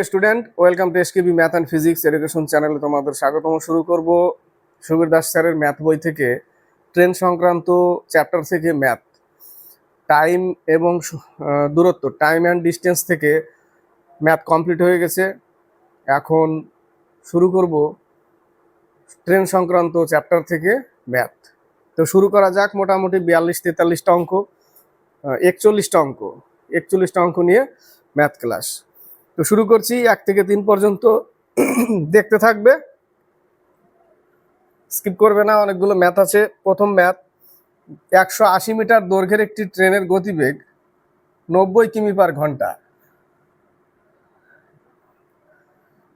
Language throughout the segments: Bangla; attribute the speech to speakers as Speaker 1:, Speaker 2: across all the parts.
Speaker 1: Student, welcome to SKB math and physics education চ্যানেলে তোমাদের স্বাগতম। শুরু করব সুবীর দাস স্যারের ম্যাথ বই থেকে ট্রেন সংক্রান্ত চ্যাপ্টার থেকে ম্যাথ। টাইম এবং দূরত্ব, টাইম অ্যান্ড ডিস্টেন্স থেকে ম্যাথ কমপ্লিট হয়ে গেছে। এখন শুরু করব ট্রেন সংক্রান্ত চ্যাপ্টার থেকে ম্যাথ। তো শুরু করা যাক। মোটামুটি 42-43টা অঙ্ক, 41টা অঙ্ক নিয়ে ম্যাথ ক্লাস। তো শুরু করছি, 1 থেকে 3 পর্যন্ত দেখতে থাকবে, স্কিপ করবে না। অনেকগুলো ম্যাথ আছে। প্রথম ম্যাথ, 180 মিটার দৈর্ঘ্যের একটি ট্রেনের গতিবেগ 90 কিমি পার ঘন্টা।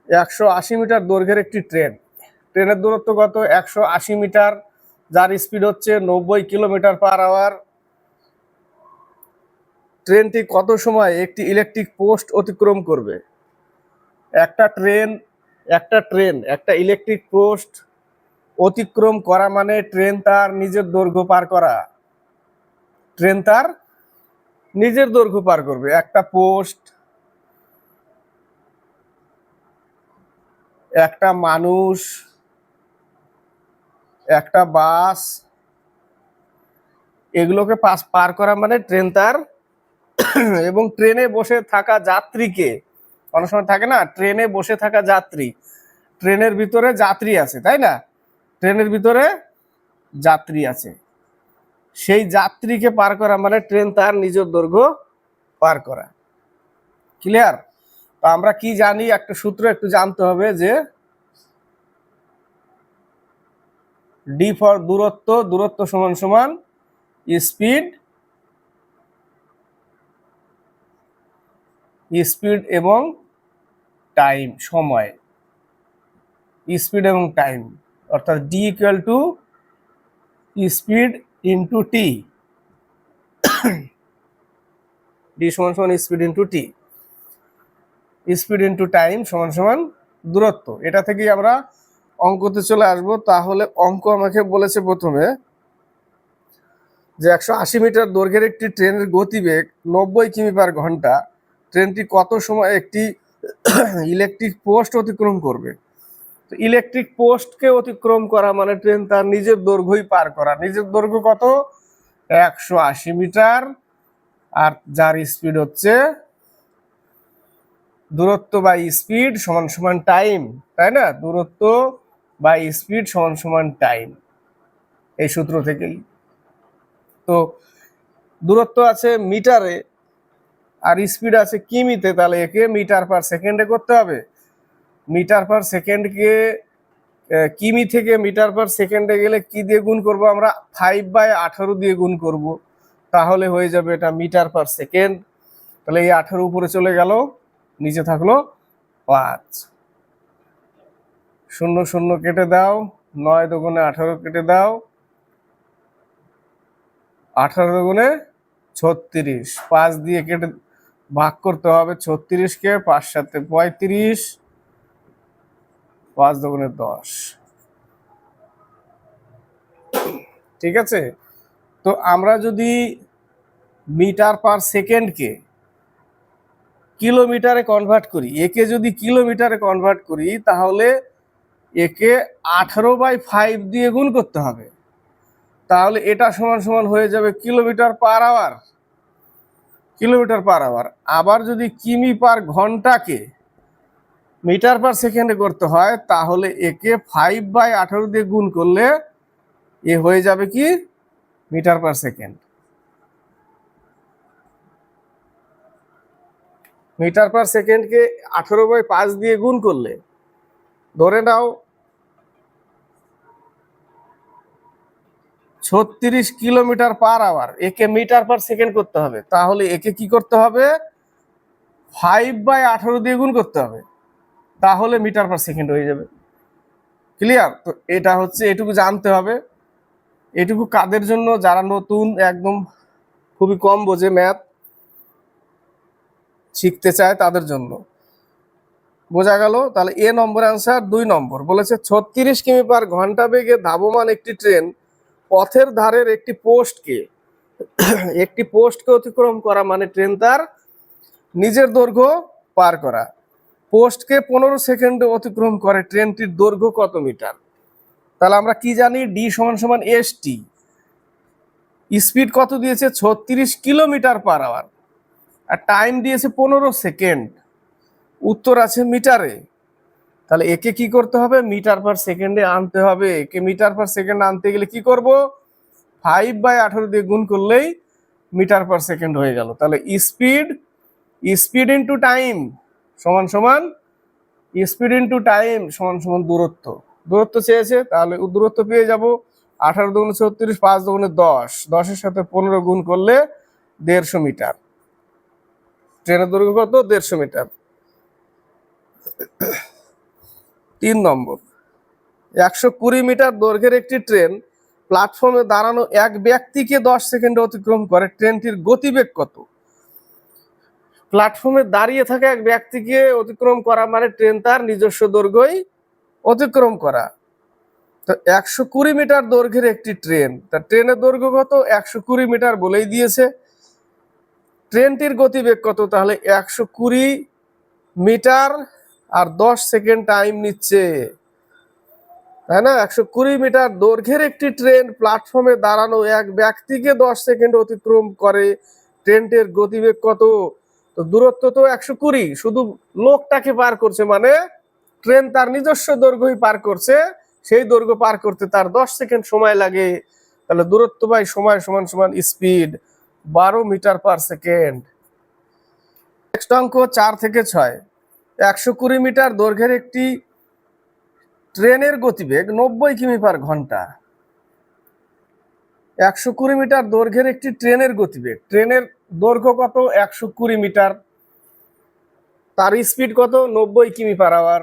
Speaker 1: 180 মিটার দৈর্ঘ্যের একটি ট্রেনের দূরত্ব কত? 180 মিটার, যার স্পিড হচ্ছে 90 কিলোমিটার পার আওয়ার। ট্রেনটি কত সময় একটি ইলেকট্রিক পোস্ট অতিক্রম করবে? একটা ইলেকট্রিক পোস্ট অতিক্রম করা মানে ট্রেন তার নিজের দৈর্ঘ্য পার করা। ট্রেন তার নিজের দৈর্ঘ্য পার করবে। একটা পোস্ট, একটা মানুষ, একটা বাস, এগুলোকে পার করা মানে ট্রেন তার এবং ট্রেনে বসে থাকা যাত্রীকে, অনেক সময় থাকে না ট্রেনে বসে থাকা যাত্রী, ট্রেনের ভিতরে যাত্রী আছে, তাই না? ট্রেনের ভিতরে যাত্রী আছে, সেই যাত্রীকে পার করা মানে ট্রেন তার নিজের দৈর্ঘ্য পার করা। ক্লিয়ার? তো আমরা কি জানি, একটা সূত্র একটু জানতে হবে, যে ডি ফর দূরত্ব সমান সমান স্পিড এবং টাইম, সময়। স্পিড এবং টাইম, অর্থাৎ D equal to speed into T. D সমান সমান speed into T, speed into time সমান সমান দূরত্ব। এটা থেকেই আমরা অঙ্কতে চলে আসব। তাহলে অঙ্ক আমাকে বলেছে প্রথমে যে 180 মিটার দৈর্ঘ্যের একটি ট্রেনের গতিবেগ 90 কিমি পার ঘন্টা। ট্রেনটি কত সময় একটি ইলেকট্রিক পোস্ট অতিক্রম করবে? তো ইলেকট্রিক পোস্টকে অতিক্রম করা মানে ট্রেন তার নিজের দৈর্ঘ্যই পার করা। নিজের দৈর্ঘ্য কত? 180 মিটার, আর যার স্পিড হচ্ছে দূরত্ব বাই স্পিড সমান সমান টাইম, তাই না? দূরত্ব বাই স্পিড সমান সমান টাইম, এই সূত্র থেকেই। তো দূরত্ব আছে মিটারে আর স্পিড আছে কিমিতে, তাহলে একে মিটার পার সেকেন্ডে করতে হবে। মিটার পার সেকেন্ডকে কিমি থেকে মিটার পার সেকেন্ডে গেলে কি দিয়ে গুণ করব আমরা? 5/18 দিয়ে গুণ করব, তাহলে হয়ে যাবে এটা মিটার পার সেকেন্ড। তাহলে এই 18 উপরে চলে গেল, নিচে থাকলো 5। 0 0 কেটে দাও, 9 দুগুণে 18 কেটে দাও, 18 দুগুণে 36, 5 দিয়ে কেটে ভাগ করতে হবে 36কে, 5 7 35, 5 দুগুণে 10। ঠিক আছে? তো আমরা যদি মিটার পার সেকেন্ডকে কিলোমিটারে কনভার্ট করি, একে যদি কিলোমিটারে কনভার্ট করি, তাহলে একে 18/5 দিয়ে গুণ করতে হবে। তাহলে এটা সমান সমান হয়ে যাবে কিলোমিটার পার আওয়ার। আবার যদি কিমি পার ঘন্টাকে মিটার পার সেকেন্ডে করতে হয়, তাহলে একে 5/18 দিয়ে গুণ করলে এ হয়ে যাবে কি? Metre per second. Metre per সেকেন্ডকে 18/5 দিয়ে গুণ করলে, ধরে নাও 36 কিলোমিটার পার আওয়ার, একে মিটার পার সেকেন্ড করতে হবে, তাহলে একে কি করতে হবে? 5/18 দিয়ে গুণ করতে হবে, তাহলে মিটার পার সেকেন্ড হয়ে যাবে। ক্লিয়ার? তো এটা হচ্ছে, এটুকু জানতে হবে। এটুকু কাদের জন্য? যারা নতুন, একদম খুবই কম বোঝে, ম্যাথ শিখতে চায়, তাদের জন্য। বোঝা গেল? তাহলে এ নম্বর অ্যান্সার। 2 নম্বর বলেছে 36 কিমি পার ঘন্টা বেগে ধাবমান একটি ট্রেন পথের ধারের একটি পোস্টকে অতিক্রম করা মানে ট্রেন তার নিজের দৈর্ঘ্য পার করা। পোস্টকে 15 সেকেন্ডে অতিক্রম করে ট্রেনটির দৈর্ঘ্য কত মিটার? তাহলে আমরা কি জানি, ডি সমান সমান এস টি। স্পিড কত দিয়েছে? 36 কিলোমিটার পার আওয়ার, আর টাইম দিয়েছে 15 সেকেন্ড। উত্তর আছে মিটারে। তাহলে একে কি করতে হবে? মিটার পার সেকেন্ডে আনতে হবে। একে মিটার পার সেকেন্ড আনতে গেলে কি করব? 5/18 দিয়ে গুণ করলেই মিটার পার সেকেন্ড হয়ে গেল। তাহলে স্পিড ইনটু টাইম সমান সমান স্পিড ইনটু টাইম সমান সমান দূরত্ব চেয়েছে, তাহলে দূরত্ব পেয়ে যাব 18 দুগুণে 36, 5 দুগুণে 10, 10-এর সাথে 15 গুণ করলে 150 মিটার। ট্রেনের দৈর্ঘ্য কত? 150 মিটার। 3 নম্বর, 120 মিটার দৈর্ঘ্যের একটি ট্রেন প্ল্যাটফর্মে দাঁড়ানো এক ব্যক্তিকে 10 সেকেন্ডে অতিক্রম করে, ট্রেনটির গতিবেগ কত? প্ল্যাটফর্মে দাঁড়িয়ে থাকা এক ব্যক্তিকে অতিক্রম করা মানে ট্রেন তার নিজস্ব দৈর্ঘ্যই অতিক্রম করা। তো 120 মিটার দৈর্ঘ্যের একটি ট্রেন, তার ট্রেনের দৈর্ঘ্য কত? 120 মিটার বলেই দিয়েছে। ট্রেনটির গতিবেগ কত? তাহলে 120 মিটার আর 10 সেকেন্ড টাইম নিচ্ছে, তাই না? 120 মিটার দৈর্ঘ্যের একটি ট্রেন প্ল্যাটফর্মে দাঁড়ানো এক ব্যক্তিকে 10 সেকেন্ড অতিক্রম করে, ট্রেনটির গতিবেগ কত? তো দূরত্ব তো 120, শুধু লোকটাকে পার করছে, মানে ট্রেন তার নিজস্ব দৈর্ঘ্যই পার করছে, সেই দৈর্ঘ্য পার করতে তার 10 সেকেন্ড সময় লাগে। তাহলে দূরত্ব বাই সময় সমান সমান speed, 12 metre per second. Next অঙ্ক 4 থেকে 6। 120 মিটার দৈর্ঘ্যের একটি ট্রেনের গতিবেগ 90 কিমি পার ঘন্টা। 120 মিটার দৈর্ঘ্যের একটি ট্রেনের গতিবেগ, ট্রেনের দৈর্ঘ্য কত? 120 মিটার, তার স্পিড কত? 90 কিমি পার আওয়ার।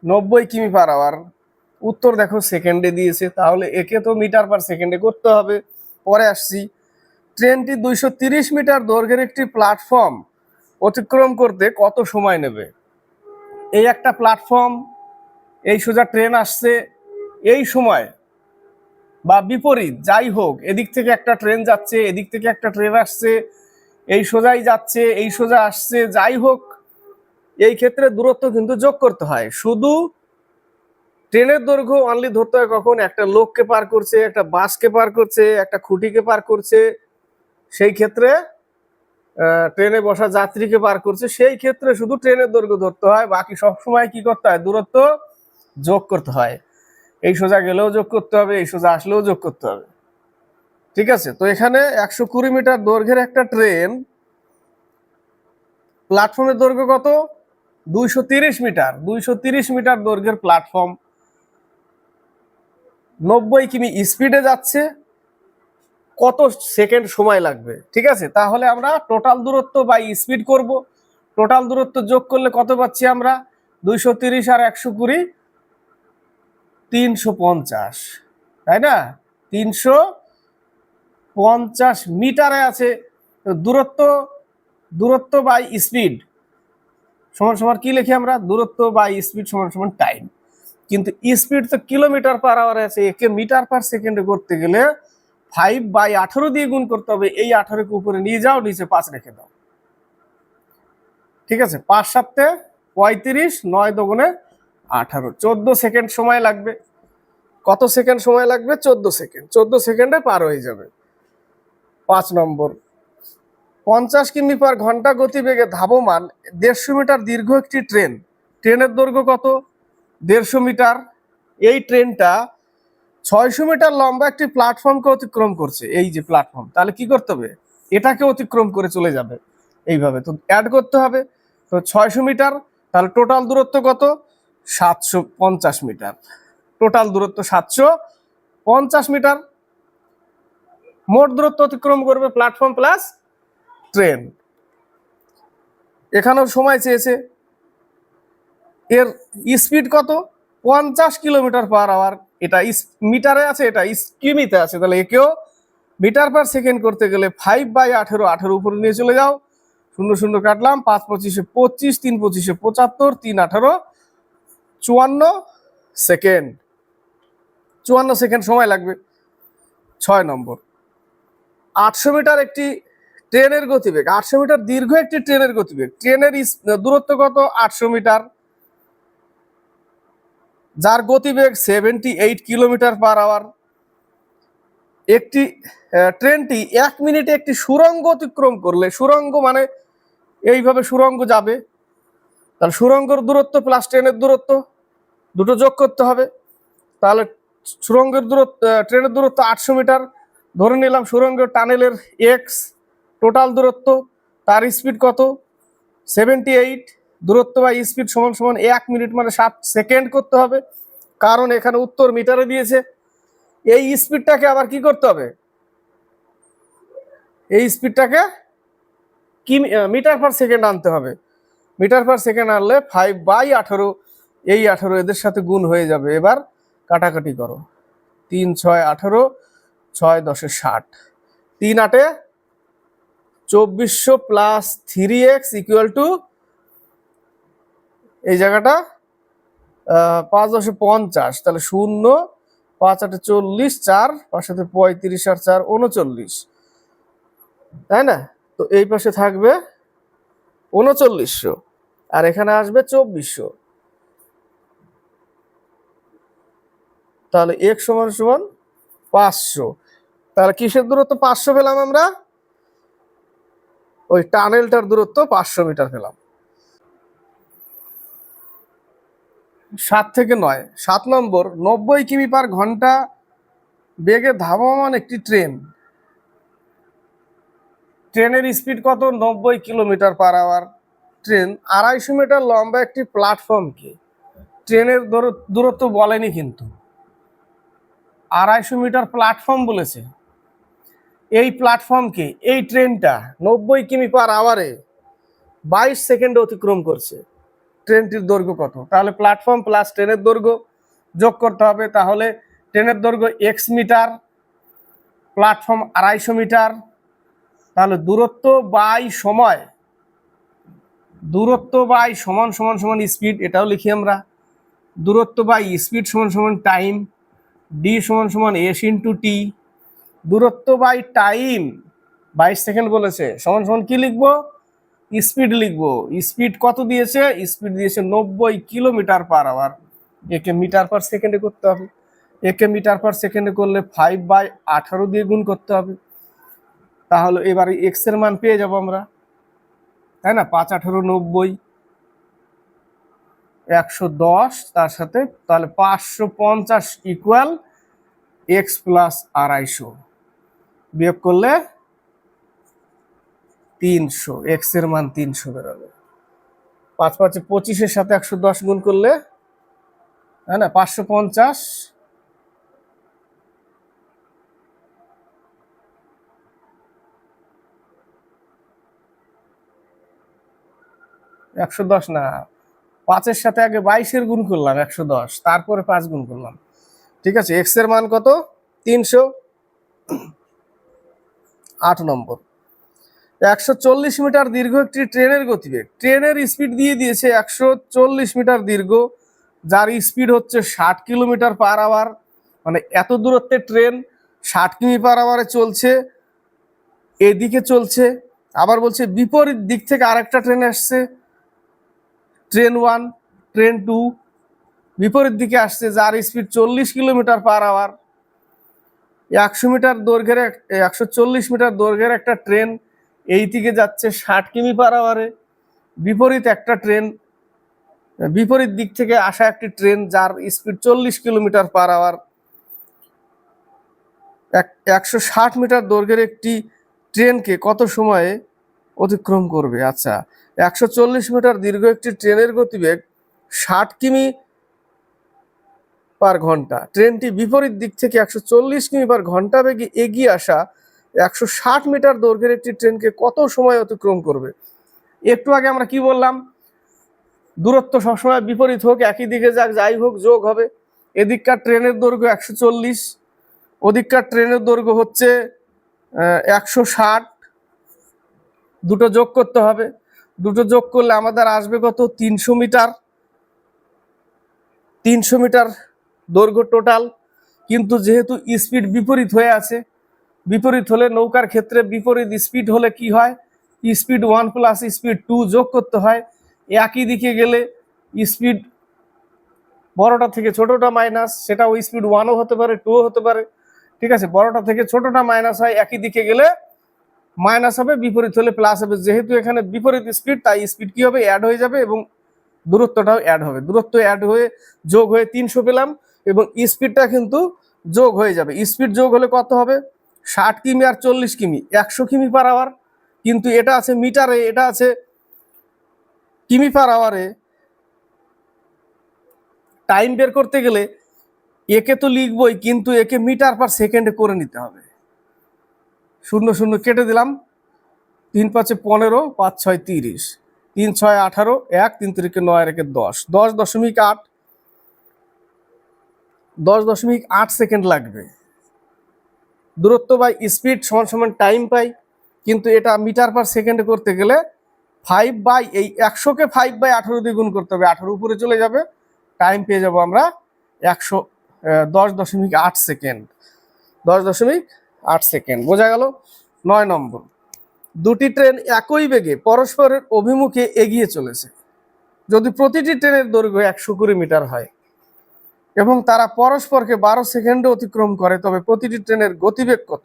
Speaker 1: 90 কিমি পার আওয়ার। উত্তর দেখো সেকেন্ডে দিয়েছে, তাহলে একে তো মিটার পার সেকেন্ডে করতে হবে। পরে আসছি, ট্রেনটি 230 মিটার দৈর্ঘ্যের একটি প্ল্যাটফর্ম অতিক্রম করতে কত সময় নেবে? এই একটা প্ল্যাটফর্ম, এই সোজা ট্রেন আসছে, এই সময় বা বিপরীত যাই হোক, এদিক থেকে একটা ট্রেন যাচ্ছে, এদিক থেকে একটা ট্রেন আসছে, এই সোজাই যাচ্ছে, এই সোজা আসছে, যাই হোক, এই ক্ষেত্রে দূরত্ব কিন্তু যোগ করতে হয়। শুধু ট্রেনের দৈর্ঘ্য অনলি ধরতে হয় কখন? একটা লোককে পার করছে, একটা বাসকে পার করছে, একটা খুঁটিকে পার করছে, সেই ক্ষেত্রে ট্রেনে বসা যাত্রীকে পার করছে, সেই ক্ষেত্রে শুধু ট্রেনের দৈর্ঘ্য ধরতে হয়। বাকি সব সময় কি করতে হয়? দূরত্ব যোগ করতে হয়। এই সোজা গেলেও যোগ করতে হবে, এই সোজা আসলেও যোগ করতে হবে। ঠিক আছে? তো এখানে 120 মিটার দৈর্ঘ্যের একটা ট্রেন, প্ল্যাটফর্মের দৈর্ঘ্য কত? 230 মিটার। 230 মিটার দৈর্ঘ্যের প্ল্যাটফর্ম, 90 কিমি স্পিডে যাচ্ছে, কত সেকেন্ড সময় লাগবে? ঠিক আছে, তাহলে আমরা টোটাল দূরত্ব বাই স্পিড করব। টোটাল দূরত্ব যোগ করলে কত পাচ্ছি আমরা? 230 আর 120, 350, তাই না? 350 মিটারে আছে। দূরত্ব বাই স্পিড সমান সমান কি লিখি আমরা? দূরত্ব বাই স্পিড সমান সমান টাইম। কিন্তু স্পিড তো কিলোমিটার পার আওয়ারে আছে, একে মিটার পার সেকেন্ডে করতে গেলে 5/18 দিয়ে গুণ করতে হবে। এই 18কে উপরে নিয়ে যাও, নিচে 5 রেখে দাও। ঠিক আছে, 5 7 35, 9 দুগুণে 18, 14 সেকেন্ড সময় লাগবে। কত সেকেন্ড সময় লাগবে? 14 সেকেন্ড। 14 সেকেন্ডে পার হয়ে যাবে। 5 নম্বর, 50 কিমি পার ঘন্টা গতিবেগে ধাবমান 150 মিটার দীর্ঘ একটি ট্রেন, ট্রেনের দৈর্ঘ্য কত? 150 মিটার। এই ট্রেনটা 600 মিটার লম্বা একটি প্ল্যাটফর্মকে অতিক্রম করছে। এই যে প্ল্যাটফর্ম, তাহলে কি করতে হবে? এটাকে অতিক্রম করে চলে যাবে এইভাবে, তো অ্যাড করতে হবে। তো 600 মিটার, তাহলে টোটাল দূরত্ব কত? 750 মিটার। টোটাল দূরত্ব 750 মিটার। মোট দূরত্ব অতিক্রম করবে প্ল্যাটফর্ম প্লাস ট্রেন। এখানেও সময় চেয়েছে। এর স্পিড কত? 50 কিলোমিটার পার আওয়ার। এটা মিটারে আছে, এটা কিমিতে আছে, তাহলে একেও মিটার পার সেকেন্ড করতে গেলে 5/18, 18 উপরে নিয়ে চলে যাও, 0 0 কাটলাম, 5 25 25, 3 25 75, 3 18 54 সেকেন্ড। 54 সেকেন্ড সময় লাগবে। 6 নম্বর, 800 মিটার একটি ট্রেনের গতিবেগ 800 মিটার দীর্ঘ একটি ট্রেনের গতিবেগ, ট্রেনের দূরত্ব কত 800 মিটার, যার গতিবেগ 78 কিলোমিটার পার আওয়ার। একটি ট্রেনটি 1 মিনিটে একটি সুড়ঙ্গ অতিক্রম করলে, সুড়ঙ্গ মানে এইভাবে সুড়ঙ্গ যাবে, তাহলে সুড়ঙ্গের দূরত্ব প্লাস ট্রেনের দূরত্ব দুটো যোগ করতে হবে। তাহলে সুড়ঙ্গের দূরত্ব, ট্রেনের দূরত্ব 800 মিটার ধরে নিলাম, সুড়ঙ্গের টানেলের এক্স টোটাল দূরত্ব, তার স্পিড কত 78, দূরত্ব বা স্পিড সমান সমান 1 মিনিট মানে 7 সেকেন্ড করতে হবে, কারণ এখানে উত্তর মিটারে দিয়েছে। এই স্পিডটাকে আবার কি করতে হবে, এই স্পিডটাকে কি মিটার পার সেকেন্ড আনতে হবে। মিটার পার সেকেন্ড আনলে 5/18, এই 18 এদের সাথে গুণ হয়ে যাবে। এবার কাটাকাটি করো, 3 6 18, 6 10 60, 3 8 2400 প্লাস 3x ইকুয়াল টু এই জায়গাটা 5 10 50, তাহলে 0 5 8 40, 4 5 7 35 আর 4 39, তাই না? তো এই পাশে থাকবে 3900 আর এখানে আসবে 2400, তাহলে x সমান সমান 500। তাহলে কিসের দূরত্ব 500 পেলাম আমরা, ওই টানেলটার দূরত্ব 500 মিটার পেলাম। 7 থেকে 9, 7 নম্বর, 90 কিমি পার ঘন্টা বেগে ধাবমান একটি ট্রেন, ট্রেনের স্পিড কত 90 kilometre per hour. Train 250 metre লম্বা একটি প্ল্যাটফর্মকে, ট্রেনের দূরত্ব বলেনি কিন্তু, 250 মিটার প্ল্যাটফর্ম বলেছে। এই প্ল্যাটফর্মকে, এই ট্রেনটা 90 কিমি পার আওয়ারে 22 সেকেন্ডে অতিক্রম করছে। ট্রেনটির দৈর্ঘ্য কত, তাহলে প্ল্যাটফর্ম প্লাস ট্রেনের দৈর্ঘ্য যোগ করতে হবে। তাহলে ট্রেনের দৈর্ঘ্য x মিটার, প্ল্যাটফর্ম 250 মিটার, তাহলে দূরত্ব বাই সময়, দূরত্ব বাই সমান সমান সমান স্পিড, এটাও লিখি আমরা, দূরত্ব বাই স্পিড সমান সমান টাইম, ডি সমান সমান এস ইন্টু টি, দূরত্ব বাই টাইম 22 সেকেন্ড বলেছে সমান সমান কি লিখবো, স্পিড লিখবো। স্পিড কত দিয়েছে, স্পিড দিয়েছে 90 কিলোমিটার পার আওয়ার, একে মিটার পার সেকেন্ডে করতে হবে। একে মিটার পার সেকেন্ডে করলে 5/18 দিয়ে গুণ করতে হবে। তাহলে এবারে এক্স এর মান পেয়ে যাবো আমরা, তাই না? 5 18 90, 110, তার সাথে তাহলে 550 ইকুয়াল এক্স প্লাস 250, বিয়োগ করলে 300, এক্স এর মান 300 বেরোবে। 5 5 25 সাথে 110 গুণ করলে, তাই না, 550, 110 না, 5-এর সাথে আগে 22-এর গুণ করলাম 110, তারপরে 5 গুণ করলাম, ঠিক আছে। এক্স এর মান কত 300। 8 নম্বর, 140 মিটার দীর্ঘ একটি ট্রেনের গতিবেগ, ট্রেনের স্পিড দিয়ে দিয়েছে 140 মিটার দীর্ঘ, যার স্পিড হচ্ছে 60 কিলোমিটার পার আওয়ার, মানে এত দূরত্বের ট্রেন 60 কিমি পার আওয়ারে চলছে, এদিকে চলছে। আবার বলছে বিপরীত দিক থেকে আরেকটা ট্রেন আসছে, ট্রেন 1 ট্রেন 2 বিপরীত দিকে আসছে, যার speed 40 kilometre per hour. 100 metre দৈর্ঘ্যের 140 মিটার দৈর্ঘ্যের একটা ট্রেন এই দিকে যাচ্ছে 60 কিমি পার আওয়ারে, বিপরীত একটা ট্রেন, বিপরীত দিক থেকে আসা একটি ট্রেন যার speed 40 kilometre per hour 160 metre দৈর্ঘ্যের একটি ট্রেনকে কত সময়ে অতিক্রম করবে। আচ্ছা, 140 মিটার দীর্ঘ একটি ট্রেনের গতিবেগ 60 কিমি পার ঘন্টা, ট্রেনটি বিপরীত দিক থেকে 140 কিমি পার ঘন্টা বেগে এগিয়ে আসা 160 মিটার দৈর্ঘ্যের একটি ট্রেনকে কত সময় অতিক্রম করবে। একটু আগে আমরা কি বললাম, দূরত্ব সবসময় বিপরীত হোক, একই দিকে যাক, যাই হোক যোগ হবে। এদিককার ট্রেনের দৈর্ঘ্য 140, ওদিককার ট্রেনের দৈর্ঘ্য হচ্ছে 160, দুটো যোগ করতে হবে। দুটো যোগ করলে আমাদের আসবে কত 300 মিটার, 300 মিটার দৈর্ঘ্য টোটাল। কিন্তু যেহেতু স্পিড বিপরীত হয়ে আছে, বিপরীত হলে নৌকার ক্ষেত্রে বিপরীত স্পিড হলে কি হয়, স্পিড 1 প্লাস স্পিড 2 যোগ করতে হয়। একই দিকে গেলে স্পিড বড়টা থেকে ছোটটা মাইনাস, সেটা ওই স্পিড 1ও হতে পারে 2ও হতে পারে, ঠিক আছে। বড়টা থেকে ছোটটা মাইনাস হয়, একই দিকে গেলে মাইনাস হবে, বিপরীত হলে প্লাস হবে। যেহেতু এখানে বিপরীত স্পিড, তাই স্পিড কি হবে, অ্যাড হয়ে যাবে এবং দূরত্বটাও অ্যাড হবে। দূরত্ব অ্যাড হয়ে যোগ হয়ে 300 পেলাম এবং স্পিডটা কিন্তু যোগ হয়ে যাবে। স্পিড যোগ হলে কত হবে, 60 কিমি আর 40 কিমি, 100 কিমি পার আওয়ার। কিন্তু এটা আছে মিটারে, এটা আছে কিমি পার আওয়ারে। টাইম বের করতে গেলে একে তো লিখবই, কিন্তু একে মিটার পার সেকেন্ডে করে নিতে হবে। 0 0 কেটে দিলাম, 3 5 15, 5 6 30, 3 6 18, 1 3 3 9 1 10, 10.8, 10.8 সেকেন্ড লাগবে। দূরত্ব বাই স্পিড সমান সমান টাইম পাই, কিন্তু এটা মিটার পার সেকেন্ডে করতে গেলে 5 বাই এই 100কে 5 বাই 18 দিয়ে গুণ করতে হবে, 18 উপরে চলে যাবে, টাইম পেয়ে যাব আমরা 10.8 সেকেন্ড। 10.8 সেকেন্ড, বোঝা গেল। 9 নম্বর, দুটি ট্রেন একই বেগে পরস্পরের অভিমুখে এগিয়ে চলেছে। যদি প্রতিটি ট্রেনের দৈর্ঘ্য 120 মিটার হয় এবং তারা পরস্পরকে 12 সেকেন্ডে অতিক্রম করে, তবে প্রতিটি ট্রেনের গতিবেগ কত?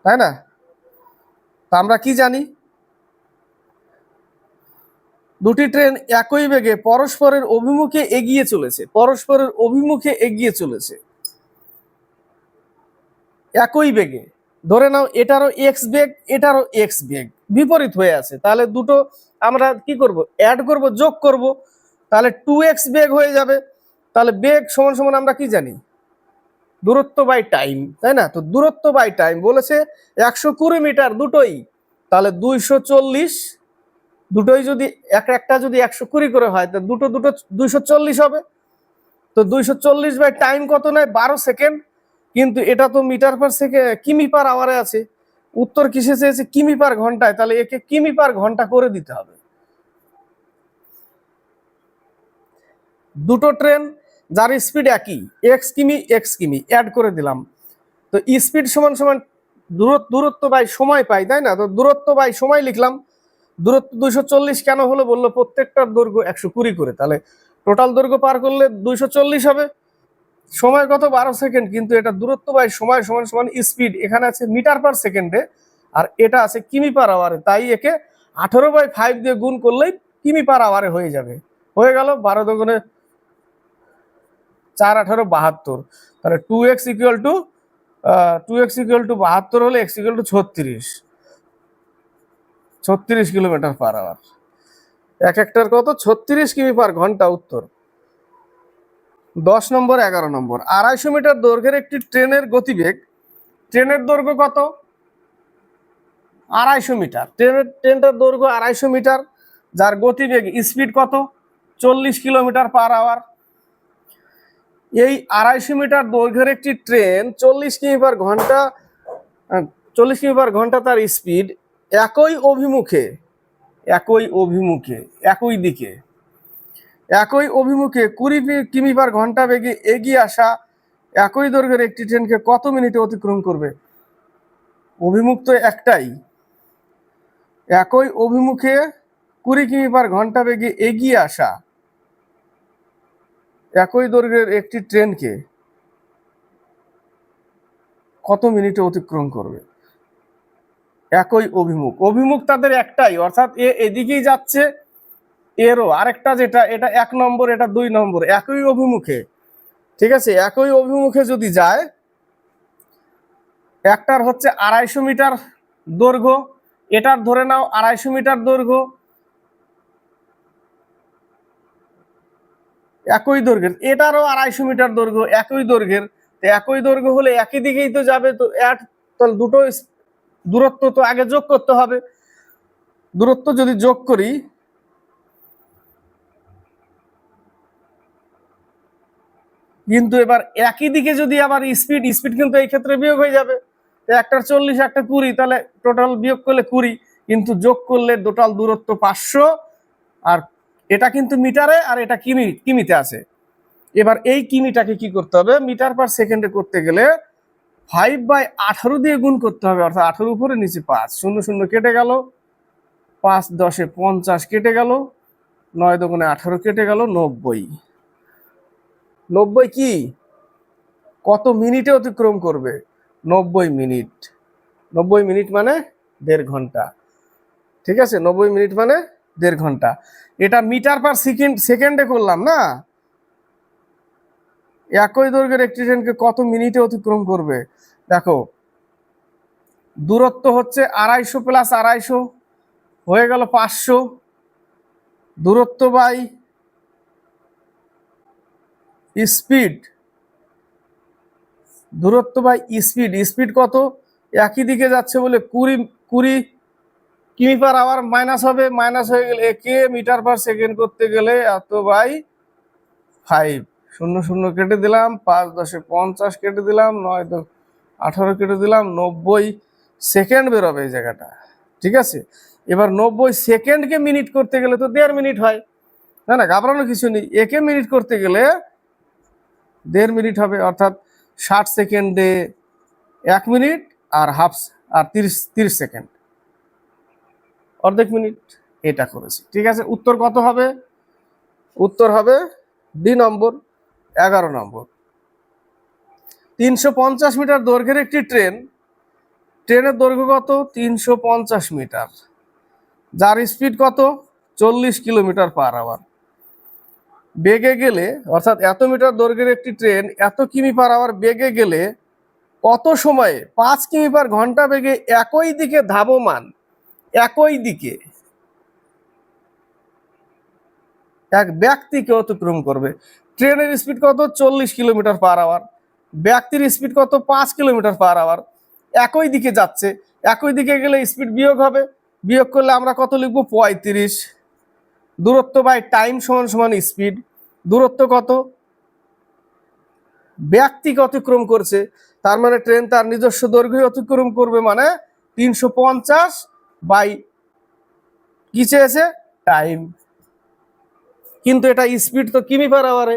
Speaker 1: তাই না? তা আমরা কি জানি, দুটি ট্রেন একই বেগে পরস্পরের অভিমুখে এগিয়ে চলেছে, পরস্পরের অভিমুখে এগিয়ে চলেছে একই বেগে। ধরে নাও এটারও এক্স বেগ, এটারও এক্স বেগ, বিপরীত হয়ে আছে, তাহলে দুটো আমরা কি করব, অ্যাড করব, যোগ করব, তাহলে 2x বেগ হয়ে যাবে। তাহলে বেগ সমান সমান আমরা কি জানি, দূরত্ব বাই টাইম, তাই না? তো দূরত্ব বাই টাইম বলেছে 120 মিটার দুটোই, তাহলে 240, দুটোই যদি একটা যদি 120 করে হয়, তো দুটো 240 হবে। তো 240 বাই টাইম কত নেয়, 12 সেকেন্ড, কিন্তু এটা তো মিটার পার সেকেন্ড, কিমি পার আওয়ারে আছে। উত্তর কিসে চেয়েছে, কিমি পার ঘন্টায়, তাহলে একে কিমি পার ঘন্টা করে দিতে হবে। দুটো ট্রেন যার স্পিড একই, এক্স কিমি অ্যাড করে দিলাম। তো স্পিড সমান সমান দূরত্ব বাই সময় পাই, তাই না? তো দূরত্ব বাই সময় লিখলাম। দূরত্ব 240 কেন হলো, বললো প্রত্যেকটার দৈর্ঘ্য 120 করে, তাহলে টোটাল দৈর্ঘ্য পার করলে 240 হবে। সময় কত, 12 সেকেন্ড, কিন্তু এটা দূরত্ব বাই সময় সমান সমান স্পিড, এখানে আছে মিটার পার সেকেন্ডে আর এটা আছে কিমি পার আওয়ারে, তাই একে 18/5 দিয়ে গুণ করলেই কিমি পার আওয়ারে হয়ে যাবে। হয়ে গেল, 12 দুগুণে 4 18 72, তাহলে 2x ইকুয়াল টু 72 হলে x equal to 36 kilometre per hour. এক একটার কত, 36 কিমি পার ঘন্টা। উত্তর। 10 নম্বর 11 নম্বর, 250 মিটার দৈর্ঘ্যের একটি ট্রেনের গতিবেগ, ট্রেনের দৈর্ঘ্য কত, 250 মিটার, ট্রেনটার দৈর্ঘ্য 250 মিটার, যার গতিবেগ স্পিড কত, 40 কিলোমিটার পার আওয়ার। এই 250 মিটার দৈর্ঘ্যের একটি ট্রেন 40 কিমি পার ঘন্টা, 40 কিমি পার ঘন্টা তার স্পিড, একই অভিমুখে, একই দিকে, একই অভিমুখে 20 কিমি পার ঘন্টা বেগে এগিয়ে আসা একই দৈর্ঘ্যের একটি ট্রেনকে কত মিনিটে অতিক্রম করবে? অভিমুখ তো একটাই, একই অভিমুখে 20 কিমি পার ঘন্টা বেগে এগিয়ে আসা একই দৈর্ঘ্যের একটি ট্রেনকে কত মিনিটে অতিক্রম করবে? একই অভিমুখ তাদের একটাই, অর্থাৎ এদিকেই যাচ্ছে, এরও আরেকটা যেটা, এটা 1 নম্বর, এটা 2 নম্বর, একই অভিমুখে, ঠিক আছে। একই অভিমুখে যদি যায়, একটার হচ্ছে 250 মিটার দৈর্ঘ্য, এটার ধরে নাও 250 মিটার দৈর্ঘ্য, একই দৈর্ঘ্যের, এটারও 250 মিটার দৈর্ঘ্য, একই দৈর্ঘ্যের। একই দৈর্ঘ্য হলে একই দিকেই তো যাবে, তো তাহলে দুটো দূরত্ব তো আগে যোগ করতে হবে। দূরত্ব যদি যোগ করি, কিন্তু এবার একই দিকে যদি আবার স্পিড কিন্তু এই ক্ষেত্রে বিয়োগ হয়ে যাবে, একটার 40 একটা 20, তাহলে টোটাল বিয়োগ করলে 20, কিন্তু যোগ করলে টোটাল দূরত্ব 500, আর এটা কিন্তু মিটারে আর এটা কিমিতে আছে। এবার এই কিমিটাকে কি করতে হবে, মিটার পার সেকেন্ডে করতে গেলে 5/18 দিয়ে গুণ করতে হবে, অর্থাৎ 18 উপরে নিচে 5, 0 0 কেটে গেল, 5 10 50 কেটে গেল, 9 2 18 কেটে গেল, 90। 90 কি কত মিনিটে অতিক্রম করবে? 90 মিনিট। 90 মিনিট মানে 1.5 ঘন্টা। ঠিক আছে, 90 মিনিট মানে 1.5 ঘন্টা। এটা মিটার পার সেকেন্ডে করলাম না, একই দৈর্ঘ্যের একটি ট্রেনকে কত মিনিটে অতিক্রম করবে? দেখো, দূরত্ব হচ্ছে 250 প্লাস 250 হয়ে গেল 500, দূরত্ব বাই স্পিড, দূরত্ব বাই স্পিড, স্পিড কত? একই দিকে যাচ্ছে বলে 20 কিমি পার আওয়ার মাইনাস হবে, মাইনাস হয়ে গেলে একে মিটার পার সেকেন্ড করতে গেলে এত বাই 5, 0 0 কেটে দিলাম, 5 10 50 কেটে দিলাম, 9 2 18 কেটে দিলাম, 90 সেকেন্ড বেরোবে এই জায়গাটা। ঠিক আছে, এবার 90 সেকেন্ডকে মিনিট করতে গেলে তো 1.5 মিনিট হয়, না না, ঘাবড়ানো কিছু নেই। একে মিনিট করতে গেলে 1.5 মিনিট হবে, অর্থাৎ 60 সেকেন্ডে 1 মিনিট, আর আর 30 সেকেন্ড, অর্ধেক মিনিট। এটা করেছি। ঠিক আছে, উত্তর কত হবে? উত্তর হবে ডি নম্বর, 11 নম্বর। 350 মিটার দৈর্ঘ্যের একটি ট্রেনের দৈর্ঘ্য কত? 350 মিটার, যার স্পিড কত? 40 কিলোমিটার পার আওয়ার। বেগে গেলে, অর্থাৎ এত মিটার দৈর্ঘ্যের একটি ট্রেন এত কিমি পার আওয়ার বেগে গেলে কত সময়ে 5 কিমি পার ঘন্টা বেগে একই দিকে ধাবমান, একই দিকে এক ব্যক্তিকে অতিক্রম করবে? ট্রেনের স্পিড কত? 40 কিলোমিটার পার আওয়ার, ব্যক্তির স্পিড কত? 5 কিলোমিটার পার আওয়ার, একই দিকে যাচ্ছে। একই দিকে গেলে স্পিড বিয়োগ হবে, বিয়োগ করলে আমরা কত লিখবো? 35। দূরত্ব বাই টাইম সমান সমান স্পিড, দূরত্ব কত? ব্যক্তিকে অতিক্রম করছে, তার মানে ট্রেন তার নিজস্ব দৈর্ঘ্য অতিক্রম করবে, মানে 350 বাই কি চেয়েছে? টাইম। কিন্তু এটা স্পিড তো কিমি পার আওয়ারে,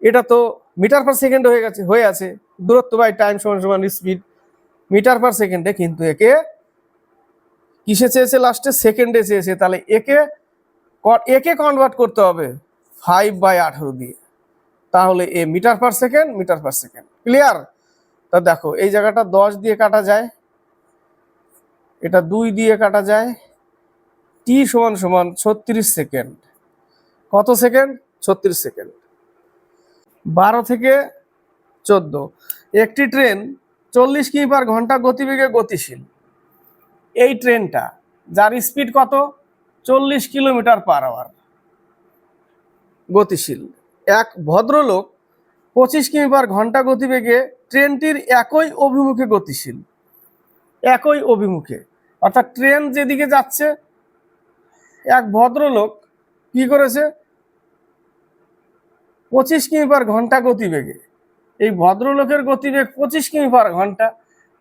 Speaker 1: এটা তো মিটার পার সেকেন্ড হয়ে আছে। দূরত্ব বাই টাইম সমান সমান স্পিড, মিটার পার সেকেন্ডে, কিন্তু একে কিসে চেয়েছে? লাস্টে সেকেন্ডে চেয়েছে। তাহলে একে কনভার্ট করতে হবে 5/18 দিয়ে, তাহলে এ metre per second, metre per second. Clear? তা দেখো, এই জায়গাটা 10 দিয়ে কাটা যায়, এটা 2 দিয়ে কাটা যায়, টি সমান সমান 36 সেকেন্ড। কত সেকেন্ড? 36 সেকেন্ড। 12 থেকে 14, একটি ট্রেন 40 কিমি পার ঘন্টা গতিবেগে গতিশীল। এই ট্রেনটা, যার স্পিড কত? 40 কিলোমিটার পার আওয়ার, গতিশীল। এক ভদ্রলোক 25 কিমি পার ঘন্টা গতিবেগে ট্রেনটির একই অভিমুখে গতিশীল, একই অভিমুখে, অর্থাৎ ট্রেন যেদিকে যাচ্ছে এক ভদ্রলোক কি করেছে? 25 কিমি পার ঘন্টা গতিবেগে, এই ভদ্রলোকের গতিবেগ 25 কিমি পার ঘন্টা,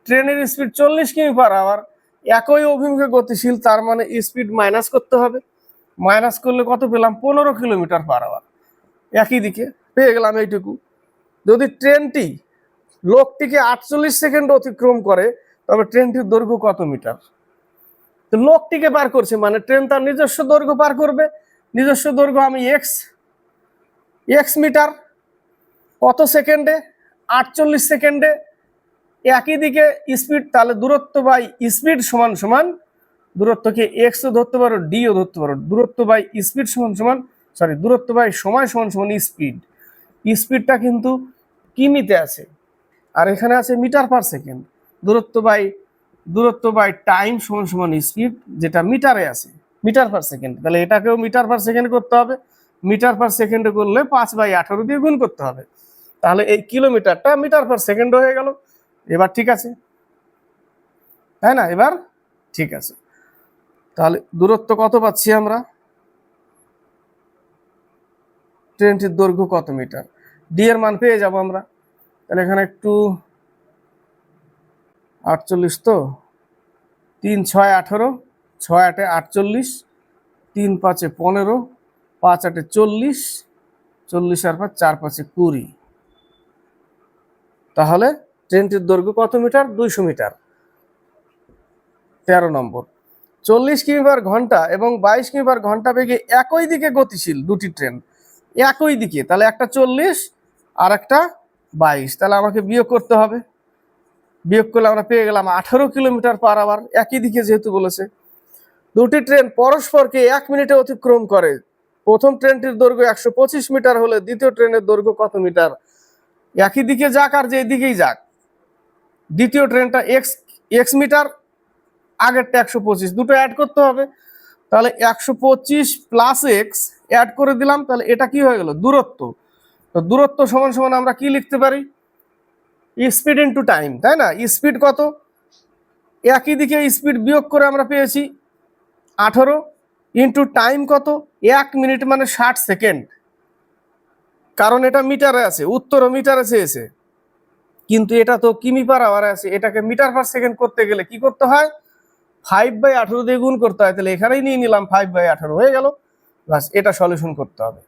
Speaker 1: ট্রেনের স্পিড 40 কিমি পার আওয়ার, একই অভিমুখে গতিশীল, তার মানে স্পিড মাইনাস করতে হবে। মাইনাস করলে কত পেলাম? 15 কিলোমিটার পার আওয়ার, একই দিকে পেয়ে গেলাম এইটুকু। যদি ট্রেনটি লোকটিকে 48 সেকেন্ড অতিক্রম করে, তবে ট্রেনটির দৈর্ঘ্য কত মিটার? তো লোকটিকে পার করছে মানে ট্রেন তার নিজস্ব দৈর্ঘ্য পার করবে। নিজস্ব দৈর্ঘ্য আমি এক্স মিটার, কত সেকেন্ডে? 48 সেকেন্ডে, একই দিকে স্পিড, তাহলে দূরত্ব বাই স্পিড সমান সমান, দূরত্বকে এক্সও ধরতে পারো, ডিও ধরতে পারো, দূরত্ব বাই স্পিড সমান সমান, দূরত্ব বাই সময় সমান সমান স্পিড। স্পিডটা কিন্তু কিমিতে আছে, আর এখানে আছে মিটার পার সেকেন্ড। দূরত্ব বাই টাইম সমান সমান স্পিড, যেটা মিটারে আছে, মিটার পার সেকেন্ড। তাহলে এটাকেও মিটার পার সেকেন্ড করতে হবে, মিটার পার সেকেন্ডে করলে 5/18 দিয়ে গুণ করতে হবে, তাহলে এই কিলোমিটারটা মিটার পার সেকেন্ড হয়ে গেল। এবার ঠিক আছে, তাই না? এবার ঠিক আছে, তাহলে দূরত্ব কত পাচ্ছি আমরা? ট্রেনটির দৈর্ঘ্য কত মিটার? ডি এর মান পেয়ে যাব আমরা। তাহলে এখানে একটু 48, তো 3 6 18, 6 8 48, 3 5 15, 5 8 40, 40 আর 5 4 5 20। তাহলে ট্রেনটির দৈর্ঘ্য কত মিটার? 200 মিটার। 13 নম্বর, 40 কিমি/ঘন্টা এবং 22 কিমি/ঘন্টা বেগে একই দিকে গতিশীল দুটি ট্রেন, একই দিকে, তাহলে একটা 40 আর একটা 22, তাহলে আমাকে বিয়োগ করতে হবে। বিয়োগ করলে আমরা পেয়ে গেলাম 18 কিলোমিটার/আওয়ার, একই দিকে যেহেতু বলেছে। দুটি ট্রেন পরস্পরকে 1 মিনিটে অতিক্রম করে। প্রথম ট্রেনটির দৈর্ঘ্য 125 মিটার হলে দ্বিতীয় ট্রেনের দৈর্ঘ্য কত মিটার? একই দিকে যাক আর যে দিকেই যাক, দ্বিতীয় ট্রেনটা এক্স মিটার, আগেরটা 125, দুটো অ্যাড করতে হবে। তাহলে 125 প্লাস এক্স অ্যাড করে দিলাম, তাহলে এটা কি হয়ে গেল? দূরত্ব। তো দূরত্ব সমান সমান আমরা কি লিখতে পারি? স্পিড ইনটু টাইম, তাই না? স্পিড কত? একই দিকে স্পিড বিয়োগ করে আমরা পেয়েছি 18, ইনটু টাইম কত? 1 মিনিট মানে 60 সেকেন্ড। কারণ এটা মিটারে আছে, উত্তরও মিটারে চেয়েছে, কিন্তু এটা তো কিমি/আওয়ারে আছে। এটাকে মিটার/সেকেন্ড করতে গেলে কি করতে হয়? 5/18 দিয়ে গুণ করতে হয়। তাহলে এখানেই নিয়ে নিলাম 5/18 হয়ে গেল। বাস, এটা সলিউশন করতে হবে।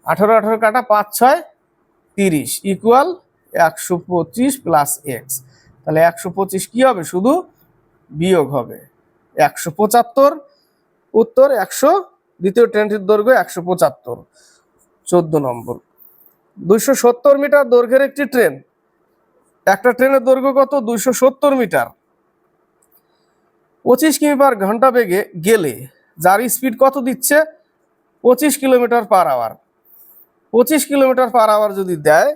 Speaker 1: 18 18 কাটা 5 6 30 ইকুয়াল 125 প্লাস এক্স। তাহলে 125 কি হবে? শুধু বিয়োগ হবে 175। উত্তর 100। দ্বিতীয় ট্রেনটির দৈর্ঘ্য 175। 14 নম্বর, 270 মিটার দৈর্ঘ্যের একটি ট্রেন, একটা ট্রেনের দৈর্ঘ্য কত? 270 মিটার, 25 কিমি/ঘন্টা বেগে গেলে যার স্পিড কত দিচ্ছে? 25 কিলোমিটার/আওয়ার। 25 কিলোমিটার/আওয়ার যদি দেয়,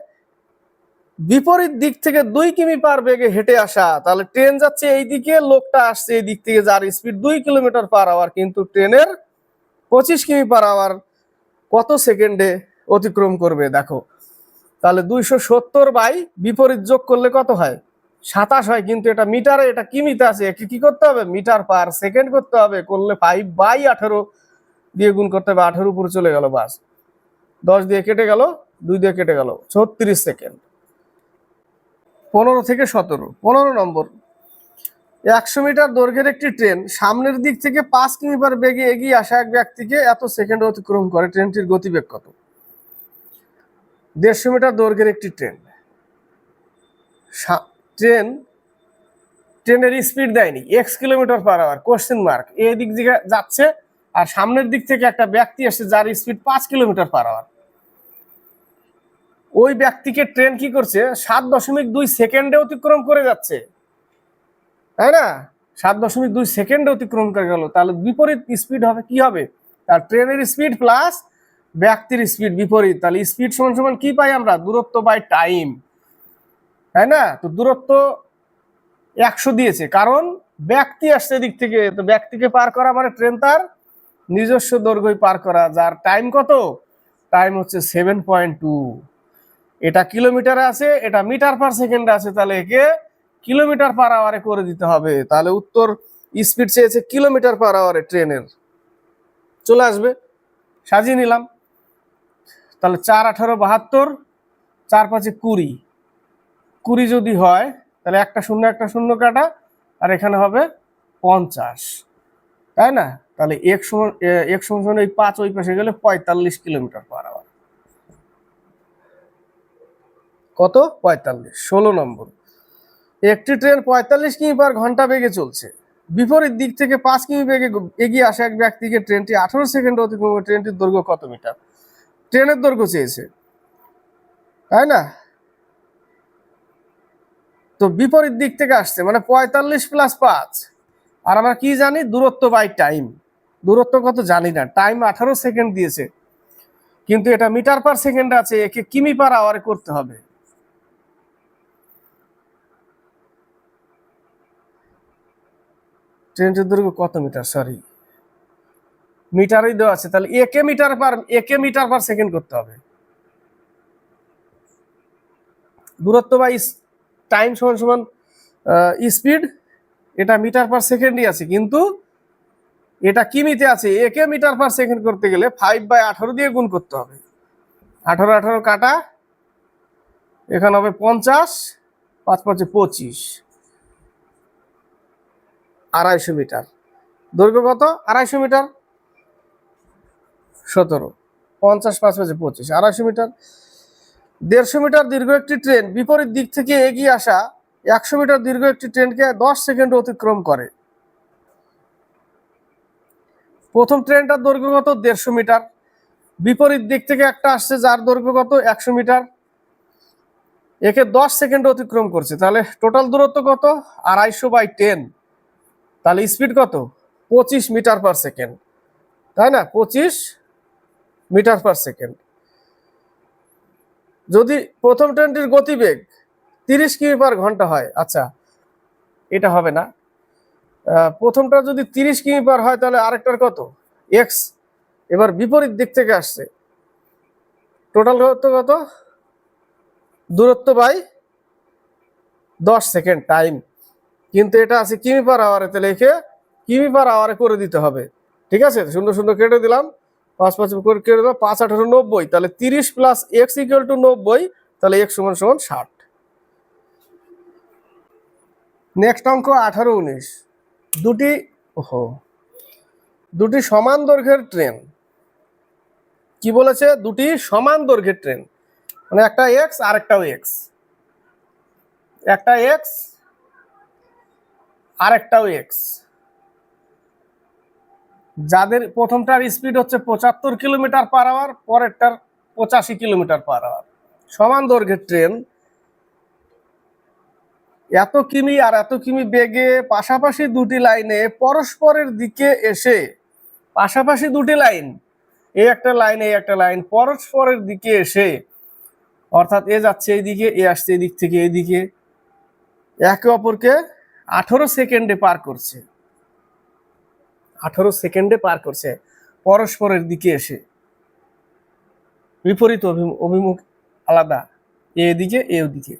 Speaker 1: বিপরীত দিক থেকে 2 কিমি/বেগে হেঁটে আসা, তাহলে ট্রেন যাচ্ছে এই দিকে, লোকটা আসছে এই দিক থেকে, যার স্পিড 2 কিলোমিটার/আওয়ার, কিন্তু ট্রেনের 25 কিমি/আওয়ার কত সেকেন্ডে অতিক্রম করবে? দেখো, তাহলে 270 বাই বিপরীত যোগ করলে কত হয়? 27 হয়, কিন্তু এটা মিটারে, এটা কিমিতে আছে। একে কি করতে হবে? মিটার/সেকেন্ড করতে হবে। করলে 5/18 দিয়ে গুণ করতে হবে। 18 উপরে চলে গেল, বাস 10 দিয়ে কেটে গেল, 2 দিয়ে কেটে গেল, 36 সেকেন্ড। 15 থেকে 17, 15 নম্বর, 100 মিটার দৈর্ঘ্যের একটি ট্রেন সামনের দিক থেকে 5 কিমি/বেগে এগিয়ে আসা এক ব্যক্তিকে এত সেকেন্ড অতিক্রম করে। ট্রেনটির গতিবেগ কত? 150 মিটার দৈর্ঘ্যের একটি ট্রেন, ট্রেনের স্পিড দেয়নি, এক্স কিলোমিটার/আওয়ার, কোশ্চেন মার্ক, এই দিক থেকে যাচ্ছে আর সামনের দিক থেকে একটা ব্যক্তি আসছে যার স্পিড 5 কিলোমিটার/আওয়ার। ওই ব্যক্তিকে ট্রেন কি করছে? 7.2 সেকেন্ডে অতিক্রম করে যাচ্ছে, তাই না? 7.2 সেকেন্ডে অতিক্রম করে গেল। তাহলে বিপরীত স্পিড হবে, কি হবে? তার ট্রেনের স্পিড প্লাস ব্যক্তির স্পিড বিপরীত। তাহলে স্পিড সমান সমান কি পাই আমরা? দূরত্ব বাই টাইম, তাই না? তো দূরত্ব 100 দিয়েছে, কারণ ব্যক্তি আসছে দিক থেকে, তো ব্যক্তিকে পার করা মানে ট্রেন তার নিজস্ব দৈর্ঘ্যই পার করা, যার টাইম কত? টাইম হচ্ছে 7.2। এটা কিলোমিটারে আছে, এটা মিটার/সেকেন্ডে আছে, তাহলে একে কিলোমিটার/আওয়ারে করে দিতে হবে। তাহলে উত্তর স্পিড চেয়েছে কিলোমিটার/আওয়ারে ট্রেনের, চলে আসবে। সাজিয়ে নিলাম। তাহলে 4 18 72, 4 5 20, 20 যদি হয় তাহলে একটা শূন্য কাটা, আর এখানে হবে 50, তাই না? তাহলে এক সমান এই 5 ওই পাশে গেলে 45 কিলোমিটার/আওয়ার। কত? 45। 16 নম্বর, একটি ট্রেন 45 কিমি/ঘন্টা বেগে চলছে। বিপরীত দিক থেকে 5 কিমি বেগে এগিয়ে আসা এক ব্যক্তিকে ট্রেনটি 18 সেকেন্ডে অতিক্রম করে। ট্রেনটির দৈর্ঘ্য কত মিটার? ট্রেনের দৈর্ঘ্য চেয়েছে, তাই না? তো বিপরীত দিক থেকে আসছে মানে 45 প্লাস 5, আর আমরা কি জানি? দূরত্ব বাই টাইম। দূরত্ব কত জানি না, টাইম 18 সেকেন্ড দিয়েছে, কিন্তু এটা মিটার/সেকেন্ড আছে, একে কিমি/আওয়ারে করতে হবে। ট্রেনটির দৈর্ঘ্য কত মিটার? সরি, মিটারই দেওয়া আছে, তাহলে একে মিটার/সেকেন্ড করতে হবে। দূরত্ব বাই টাইম সমান সমান স্পিড, এটা মিটার/সেকেন্ডই আছে, কিন্তু এটা কিমিতে আছে। একে মিটার/সেকেন্ড করতে গেলে 5/18 দিয়ে গুণ করতে হবে। 18 18 কাটা, এখানে হবে 50, 5 5 25, 250 মিটার। দৈর্ঘ্য কত? 250 মিটার। 17 50 5 5 25, 250 মিটার। 150 মিটার দীর্ঘ একটি ট্রেন বিপরীত দিক থেকে এগিয়ে আসা 100 মিটার দীর্ঘ একটি ট্রেনকে 10 সেকেন্ড অতিক্রম করে। প্রথম ট্রেনটার দৈর্ঘ্য কত? 150 মিটার। বিপরীত দিক থেকে একটা আসছে যার দৈর্ঘ্য কত? 100 মিটার। একে 10 সেকেন্ড অতিক্রম করছে, তাহলে টোটাল দূরত্ব কত? 250/10। তাহলে স্পিড কত? 25 মিটার পার সেকেন্ড, তাই না? 25 মিটার পার সেকেন্ড। যদি প্রথম ট্রেনটির গতিবেগ 30 কিমি পার ঘন্টা হয়, আচ্ছা এটা হবে না। প্রথমটা যদি 30 কিমি পার হয় তাহলে আরেকটার কত? এক্স। এবার বিপরীত দিক থেকে আসছে, টোটাল দূরত্ব কত? দূরত্ব বাই 10 সেকেন্ড টাইম, কিন্তু এটা আছে কিমি পার আওয়ারে, তাহলে একে কিমি পার আওয়ারে করে দিতে হবে। ঠিক আছে, 0 0 কেটে দিলাম, 5 5 করে কেটে দিলাম, 5 18 90, তাহলে 30 প্লাস এক্স ইকুয়াল টু 90, তাহলে এক্স সমান সমান 60। নেক্সট অঙ্ক 18 19। দুটি সমান দৈর্ঘ্যের ট্রেন, কি বলেছে? দুটি সমান দৈর্ঘ্যের ট্রেন, মানে একটা এক্স আর একটাও এক্স, একটা এক্স আর একটাও এক্স, যাদের প্রথমটার স্পিড হচ্ছে 75 কিলোমিটার পার আওয়ার, পরেরটার 85 কিলোমিটার পার আওয়ার। সমান দৈর্ঘ্যের ট্রেন এত কিমি আর এত কিমি বেগে পাশাপাশি দুটি লাইনে পরস্পরের দিকে এসে, পাশাপাশি দুটি লাইন, এই একটা লাইন এই একটা লাইন পরস্পরের দিকে এসে, অর্থাৎ এ যাচ্ছে এইদিকে, এ আসছে এই দিক থেকে এইদিকে, একে অপরকে 18 সেকেন্ডে পার করছে। 18 সেকেন্ডে পার করছে পরস্পরের দিকে এসে, বিপরীত অভিমুখ আলাদা, এদিকে এ ওদিকে।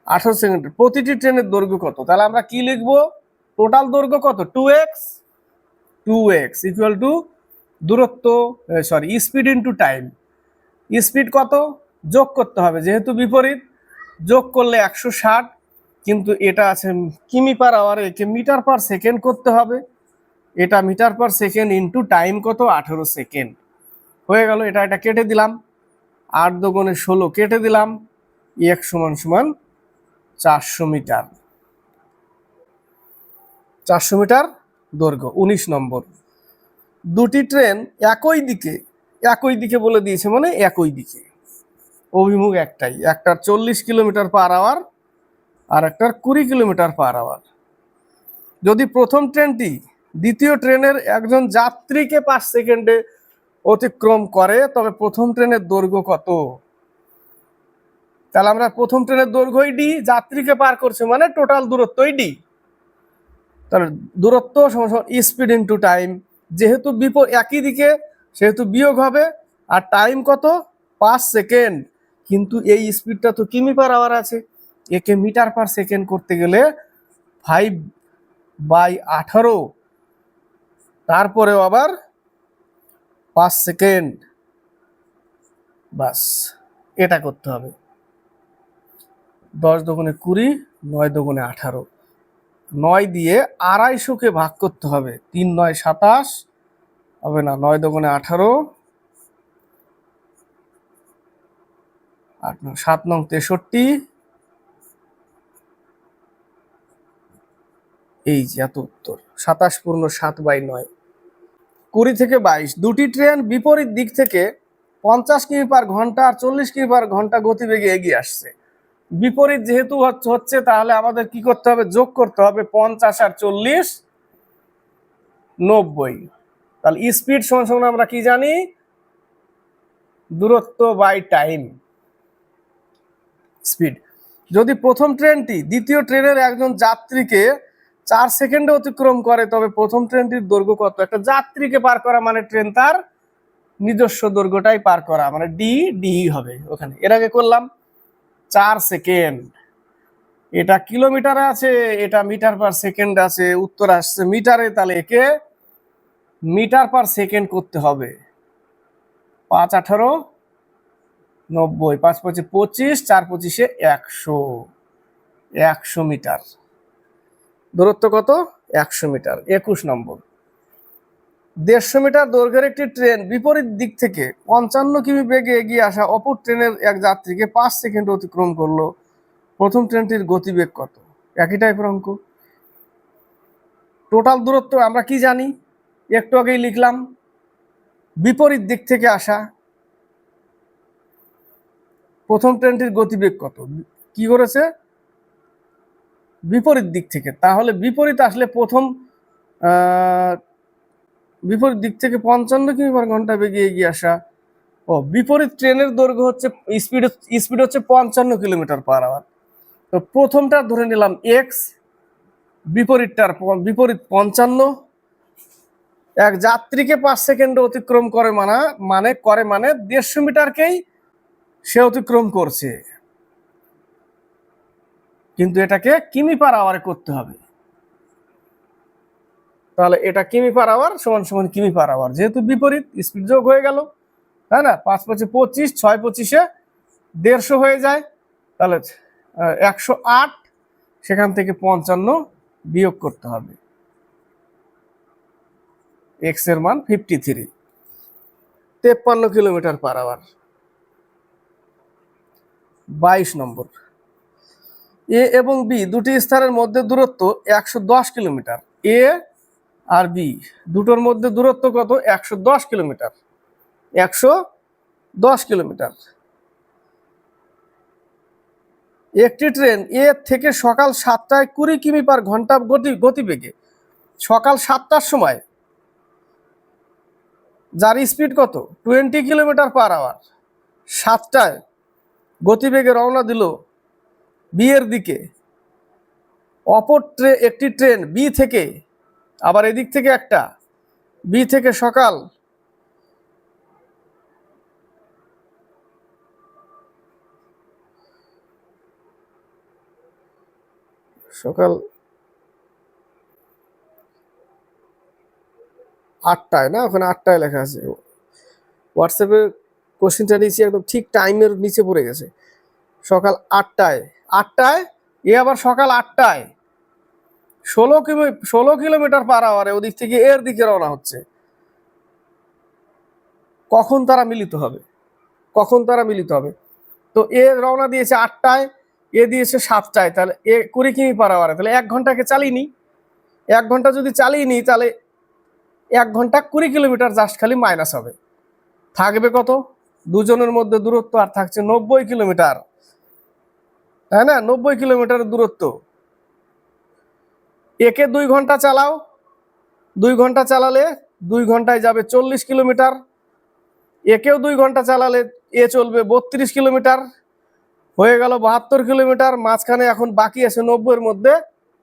Speaker 1: 18 সেকেন্ড। প্রতিটি ট্রেনের দৈর্ঘ্য কত? তাহলে আমরা কি লিখবো? টোটাল দৈর্ঘ্য কত? 2x ইকুয়াল টু দূরত্ব, sorry speed into time. Speed কত? যোগ করতে হবে, যেহেতু বিপরীত, যোগ করলে 160, কিন্তু এটা আছে কিমি পার আওয়ারে, একে মিটার পার সেকেন্ড করতে হবে। এটা metre per second into time কত? 18 সেকেন্ড। হয়ে গেল, এটা কেটে দিলাম, 8 দুগুণে 16 কেটে দিলাম, এক সমান সমান 400 মিটার। 400 মিটার দৈর্ঘ্য। 19 নম্বর। দুটি ট্রেন একই দিকে বলে দিয়েছে, মানে একই দিকে, অভিমুখ একটাই, একটার 40 কিলোমিটার পার আওয়ার আর একটার 20 কিলোমিটার পার আওয়ার। যদি প্রথম ট্রেনটি দ্বিতীয় ট্রেনের একজন যাত্রীকে 5 সেকেন্ডে অতিক্রম করে, তবে প্রথম ট্রেনের দৈর্ঘ্য কত? তাহলে আমরা প্রথম ট্রেনের দৈর্ঘ্যই ডি, যাত্রীকে পার করছে মানে টোটাল দূরত্বই ডি। তাহলে দূরত্ব সমান স্পিড ইন্টু টাইম, যেহেতু একই দিকে সেহেতু বিয়োগ হবে, আর টাইম কত? 5 সেকেন্ড, কিন্তু এই স্পিডটা তো কিমি পার আওয়ার আছে, একে মিটার পার সেকেন্ড করতে গেলে 5/18, তারপরেও আবার 5 সেকেন্ড, বাস এটা করতে হবে। 10 দুগুণে 20, 9 দুগুণে 18, 9 দিয়ে 250-কে ভাগ করতে হবে, 3 9 27 হবে না, 9 দুগুণে 18, 8 9 7 9 63, এই যে এত উত্তর। 27 পূর্ণ 7/9। 20 থেকে 22। দুটি ট্রেন বিপরীত দিক থেকে 50 কিমি পার ঘন্টা আর 40 কিমি পার ঘন্টা গতিবেগে এগিয়ে আসছে। বিপরীত যেহেতু হচ্ছে, তাহলে আমাদের কি করতে হবে? যোগ করতে হবে, 50 আর 40 90। তাহলে স্পিড সমান সমান আমরা কি জানি? দূরত্ব বাই টাইম। স্পিড। যদি প্রথম ট্রেনটি দ্বিতীয় ট্রেনের একজন যাত্রীকে 4 সেকেন্ডে অতিক্রম করে, তবে প্রথম ট্রেনটির দৈর্ঘ্য কত? একটা যাত্রীকে পার করা মানে ট্রেন তার নিজস্ব দৈর্ঘ্যটাই পার করা, মানে ডি হবে ওখানে। এর আগে করলাম 4 সেকেন্ড, এটা কিলোমিটারে আছে, এটা মিটার পার সেকেন্ড আছে, উত্তর আসছে মিটারে, তাহলে একে মিটার পার সেকেন্ড করতে হবে। 5 18 90, 5 5 25, 4 25 100, 100 মিটার। দূরত্ব কত? 100 মিটার। 21 নম্বর। 150 মিটার দৈর্ঘ্যের একটি ট্রেন বিপরীত দিক থেকে 55 কিমি বেগে এগিয়ে আসা অপর ট্রেনের এক যাত্রীকে 5 সেকেন্ড অতিক্রম করলো। প্রথম ট্রেনটির গতিবেগ কত? একই টাইপের অঙ্ক। টোটাল দূরত্ব আমরা কি জানি, একটু আগেই লিখলাম, বিপরীত দিক থেকে আসা প্রথম ট্রেনটির গতিবেগ কত, কি করেছে, বিপরীত দিক থেকে। তাহলে বিপরীত আসলে প্রথম বিপরীত দিক থেকে 55 কিমি পার ঘন্টা বেগে এগিয়ে আসা। ও, বিপরীত ট্রেনের দৈর্ঘ্য হচ্ছে স্পিড হচ্ছে 55 কিলোমিটার পার আওয়ার। তো প্রথমটা ধরে নিলাম এক্স, বিপরীত 55, এক যাত্রীকে 5 সেকেন্ড অতিক্রম করে মানে 150 মিটারকেই সে অতিক্রম করছে, কিন্তু এটাকে কিমি পার আওয়ারে করতে হবে। তাহলে এটা কিমি পার আওয়ার সমান সমান কিমি পার আওয়ার, যেহেতু বিপরীত স্পিড যোগ হয়ে গেল, তাই না? 5 5 25, 6 25 150 হয়ে যায়। তাহলে 108, সেখান থেকে 55 বিয়োগ করতে হবে, এক্স এর মান 53, 53 কিলোমিটার পার আওয়ার। 22 নম্বর, এ এবং বি দুটি স্থানের মধ্যে দূরত্ব 110 কিলোমিটার। এ আর বি দুটোর মধ্যে দূরত্ব কত? 110 কিলোমিটার। 110 কিলোমিটার। একটি ট্রেন এ থেকে সকাল 7টায় 20 কিমি পার ঘন্টা গতিবেগে সকাল 7টার সময়, যার স্পিড কত? 20 কিলোমিটার পার আওয়ার, 7টায় গতিবেগে রওনা দিল বি এর দিকে। অপর একটি ট্রেন বি থেকে, আবার এদিক থেকে একটা, বি থেকে সকাল সকাল 8টায়, না ওখানে 8টায় লেখা আছে, হোয়াটসঅ্যাপে কোশ্চেনটা নিচে একদম ঠিক টাইমের নিচে পড়ে গেছে। সকাল 8টায়, এ আবার সকাল 8টায় 16 কিলোমিটার পার আওয়ারে ওদিক থেকে এর দিকে রওনা হচ্ছে। কখন তারা মিলিত হবে? তো এ রওনা দিয়েছে 8টায়, এ দিয়েছে 7টায়, তাহলে এ 20 কিমি পার আওয়ারে, তাহলে 1 ঘন্টাকে চালিয়ে নিই। 1 ঘন্টা যদি চালিয়ে নিই, তাহলে 1 ঘন্টা 20 কিলোমিটার জাস্ট খালি মাইনাস হবে। থাকবে কত? দুজনের মধ্যে দূরত্ব আর থাকছে 90 কিলোমিটার, তাই না? 90 কিলোমিটারের দূরত্ব। একে 2 ঘন্টা চালাও, 2 ঘন্টা চালালে 2 ঘন্টায় যাবে 40 কিলোমিটার। একেও 2 ঘন্টা চালালে এ চলবে 32 কিলোমিটার, হয়ে গেল 72 কিলোমিটার। মাঝখানে এখন বাকি আছে 90 এর মধ্যে।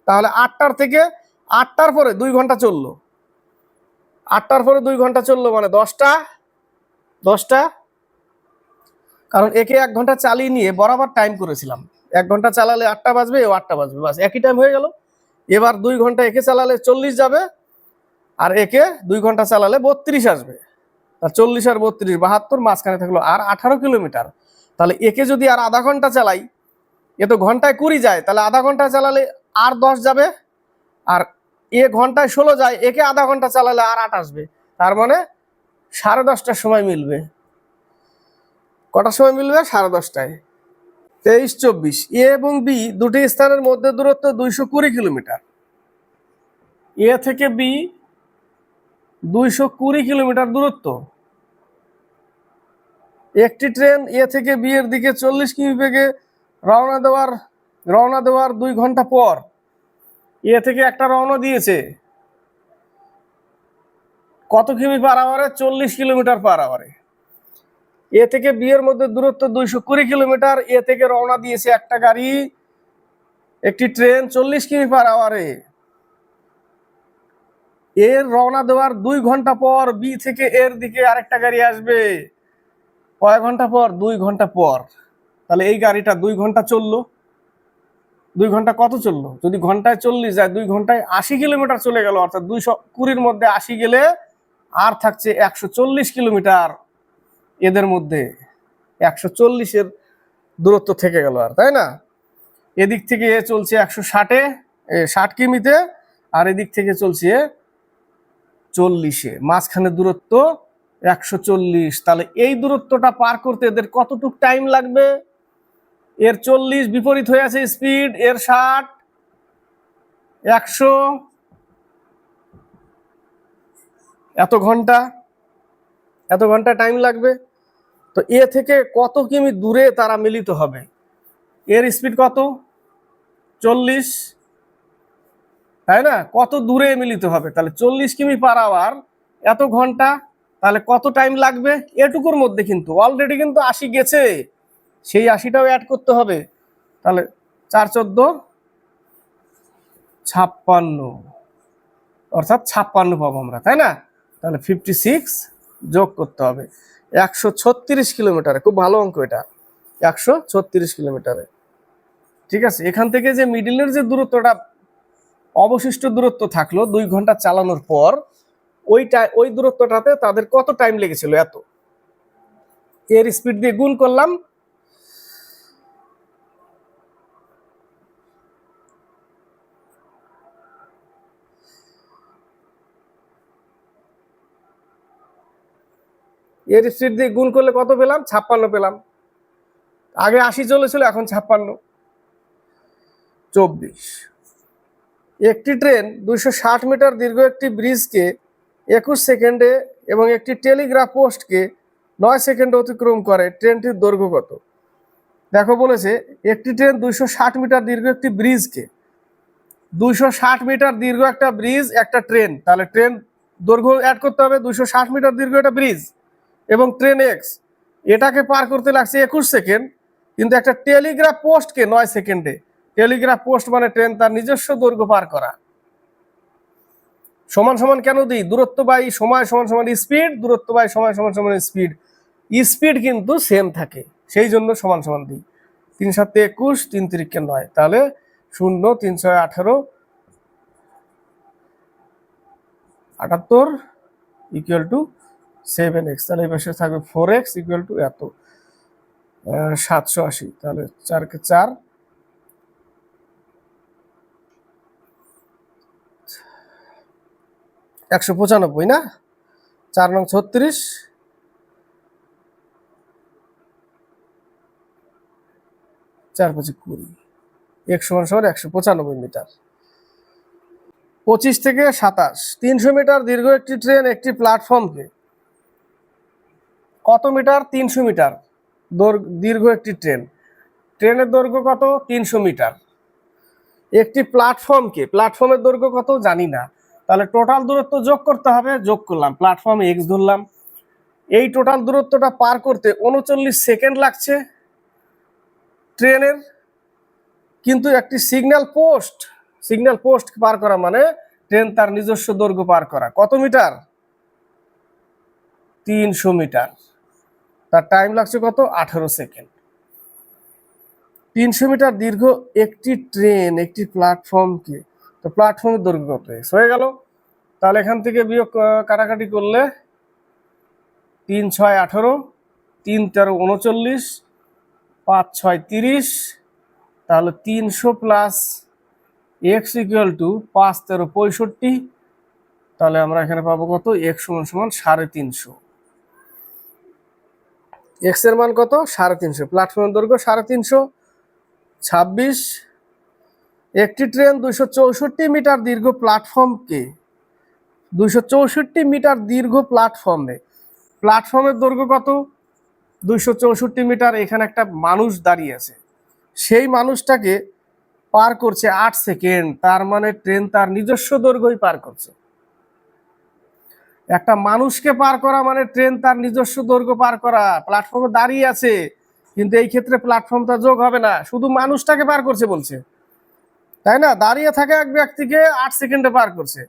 Speaker 1: তাহলে 8টার পরে 2 ঘন্টা চললো, 8টার পরে 2 ঘন্টা চললো মানে 10টা, কারণ একে 1 ঘন্টা চালিয়ে নিয়ে বরাবর টাইম করেছিলাম। 1 ঘন্টা চালালে 8টা বাজবে, ও 8টা বাজবে, বাস একই টাইম হয়ে গেল। এবার 2 ঘন্টা একে চালালে 40 যাবে, আর একে 2 ঘন্টা চালালে 32 আসবে। আর 40 আর 32 72, মাঝখানে থাকলো আর 18 কিলোমিটার। তাহলে একে যদি আর আধা ঘন্টা চালাই, এ তো ঘন্টায় 20 যায়, তাহলে আধা ঘন্টা চালালে আর 10 যাবে, আর এ ঘন্টায় 16 যায়, একে আধা ঘন্টা চালালে আর 8 আসবে। তার মানে 10:30টার সময় মিলবে। কটার সময় মিলবে? 10:30টায়। 23 24, এ এবং বি দুটি স্থানের মধ্যে দূরত্ব 220 কিলোমিটার। এ থেকে বি 220 কিলোমিটার দূরত্ব। একটি ট্রেন এ থেকে বি এর দিকে 40 কিমি বেগে রওনা দেওয়ার 2 ঘন্টা পর, এ থেকে একটা রওনা দিয়েছে কত কিমি পার আওয়ারে? 40 কিলোমিটার পার আওয়ারে। এ থেকে বি এর মধ্যে দূরত্ব 220 কিলোমিটার। এ থেকে রওনা দিয়েছে একটা গাড়ি, একটি ট্রেন 40 কিমি পার আওয়ারে। এর রওনা দেওয়ার 2 ঘন্টা পর বি থেকে এর দিকে আরেকটা গাড়ি আসবে। কয় ঘন্টা পর? 2 ঘন্টা পর। তাহলে এই গাড়িটা 2 ঘন্টা চললো। 2 ঘন্টা কত চললো? যদি ঘন্টায় 40 যায়, 2 ঘন্টায় 80 কিলোমিটার চলে গেল, অর্থাৎ 220-র মধ্যে 80 গেলে আর থাকছে 140 কিলোমিটার। এদের মধ্যে 140-এর দূরত্ব থেকে গেল, আর তাই না? এদিক থেকে এ চলছে 160 কিমিতে, আর এদিক থেকে চলছে 40-এ, মাঝখানে দূরত্ব 140। তাহলে এই দূরত্বটা পার করতে এদের কতটুক টাইম লাগবে? এর 40 বিপরীত হয়ে আছে স্পিড, এর 60, 100, এত ঘন্টা টাইম লাগবে। তো এ থেকে কত কিমি দূরে তারা মিলিত হবে? এর স্পিড কত? 40, তাই না? কত দূরে মিলিত হবে? তাহলে 40 কিমি পার আওয়ার, এত ঘন্টা, তাহলে কত টাইম লাগবে? এটুকুর মধ্যে কিন্তু অলরেডি কিন্তু 80 গেছে, সেই 80টাও অ্যাড করতে হবে। তাহলে 4 14 56, অর্থাৎ 56 পাবো আমরা, তাই না? তাহলে 56 যোগ করতে হবে 136 কিলোমিটারে। খুব ভালো অঙ্ক এটা, 136 কিলোমিটারে। ঠিক আছে, এখান থেকে যে মিডিলের যে দূরত্বটা, অবশিষ্ট দূরত্ব থাকলো 2 ঘন্টা চালানোর পর, ওই দূরত্বটাতে তাদের কত টাইম লেগেছিল? এত। এর স্পিড দিয়ে গুণ করলাম, এর স্পিড দিয়ে গুণ করলে কত পেলাম? 56 পেলাম। আগে 80 চলেছিল, এখন 56। 24। একটি ট্রেন 260 মিটার দীর্ঘ একটি ব্রিজকে 21 সেকেন্ডে এবং একটি টেলিগ্রাফ পোস্টকে 9 সেকেন্ডে অতিক্রম করে। ট্রেনটির দৈর্ঘ্য কত? দেখো বলেছে একটি ট্রেন 260 মিটার দীর্ঘ একটি ব্রিজকে, 260 মিটার দীর্ঘ একটা ব্রিজ, একটা ট্রেন, তাহলে ট্রেন দৈর্ঘ্য অ্যাড করতে হবে। 260 মিটার দীর্ঘ একটা ব্রিজ এবং ট্রেন এক্স, এটাকে পার করতে লাগছে 21 সেকেন্ড, কিন্তু একটা টেলিগ্রাফ পোস্টকে 9 সেকেন্ডে। টেলিগ্রাফ পোস্ট মানে ট্রেন তার নিজস্ব দৈর্ঘ্য পার করা। সমান সমান কেন দিই? দূরত্ব বাই সময় সমান সমান স্পিড, দূরত্ব বাই সময় সমান সমান স্পিড, স্পিড কিন্তু সেম থাকে, সেই জন্য সমান সমান দিই। 3 7 21, 3 3 9, তাহলে 0 3 6 18, 78 ইকুয়াল টু 7x। তাহলে এই পাশে থাকবে 4x ইকুয়াল টু এত, 780। তাহলে 4 কে 4, 195 না? 4 নং 36, 4 5 20, x সমান সমান 195 মিটার। 25 থেকে 27, 300 মিটার দীর্ঘ একটি ট্রেন একটি প্ল্যাটফর্মকে কত মিটার? 300 মিটার দীর্ঘ একটি ট্রেন, ট্রেনের দৈর্ঘ্য কত? 300 মিটার। একটি প্ল্যাটফর্মকে, প্ল্যাটফর্মের দৈর্ঘ্য কত জানি না, তাহলে টোটাল দূরত্ব যোগ করতে হবে। যোগ করলাম, প্ল্যাটফর্মে এক্স ধরলাম। এই টোটাল দূরত্বটা পার করতে 39 সেকেন্ড লাগছে ট্রেনের, কিন্তু একটি সিগন্যাল পোস্ট পার করা মানে ট্রেন তার নিজস্ব দৈর্ঘ্য পার করা। কত মিটার? 300 মিটার। তার টাইম লাগছে কত? 18 সেকেন্ড। 300 মিটার দীর্ঘ একটি ট্রেন একটি প্ল্যাটফর্মকে, তো প্ল্যাটফর্মের দৈর্ঘ্য কত? হয়ে গেল। তাহলে এখান থেকে বিয়োগ কাটাকাটি করলে 3 6 18, 3 13 39, 5 6 30, তাহলে 300 প্লাস এক্স ইকুয়াল টু 5 13 65। তাহলে আমরা এখানে পাবো কত? এক্স সমান সমান 350। এক্স এর মান কত? 350। প্ল্যাটফর্মের দৈর্ঘ্য 350। 26, একটি ট্রেন 264 মিটার দীর্ঘ প্ল্যাটফর্মকে, 264 মিটার দীর্ঘ প্ল্যাটফর্মের দৈর্ঘ্য কত? 264 মিটার। এখানে একটা মানুষ দাঁড়িয়ে আছে, সেই মানুষটাকে পার করছে 8 সেকেন্ড, তার মানে ট্রেন তার নিজস্ব দৈর্ঘ্যই পার করছে। একটা মানুষকে পার করা মানে ট্রেন তার নিজস্ব দৈর্ঘ্য পার করা। প্ল্যাটফর্মে দাঁড়িয়ে আছে, কিন্তু এই ক্ষেত্রে প্ল্যাটফর্মটা যোগ হবে না, শুধু মানুষটাকে পার করছে বলছে, তাই না? দাঁড়িয়ে থাকা এক ব্যক্তিকে 8 সেকেন্ডে পার করছে,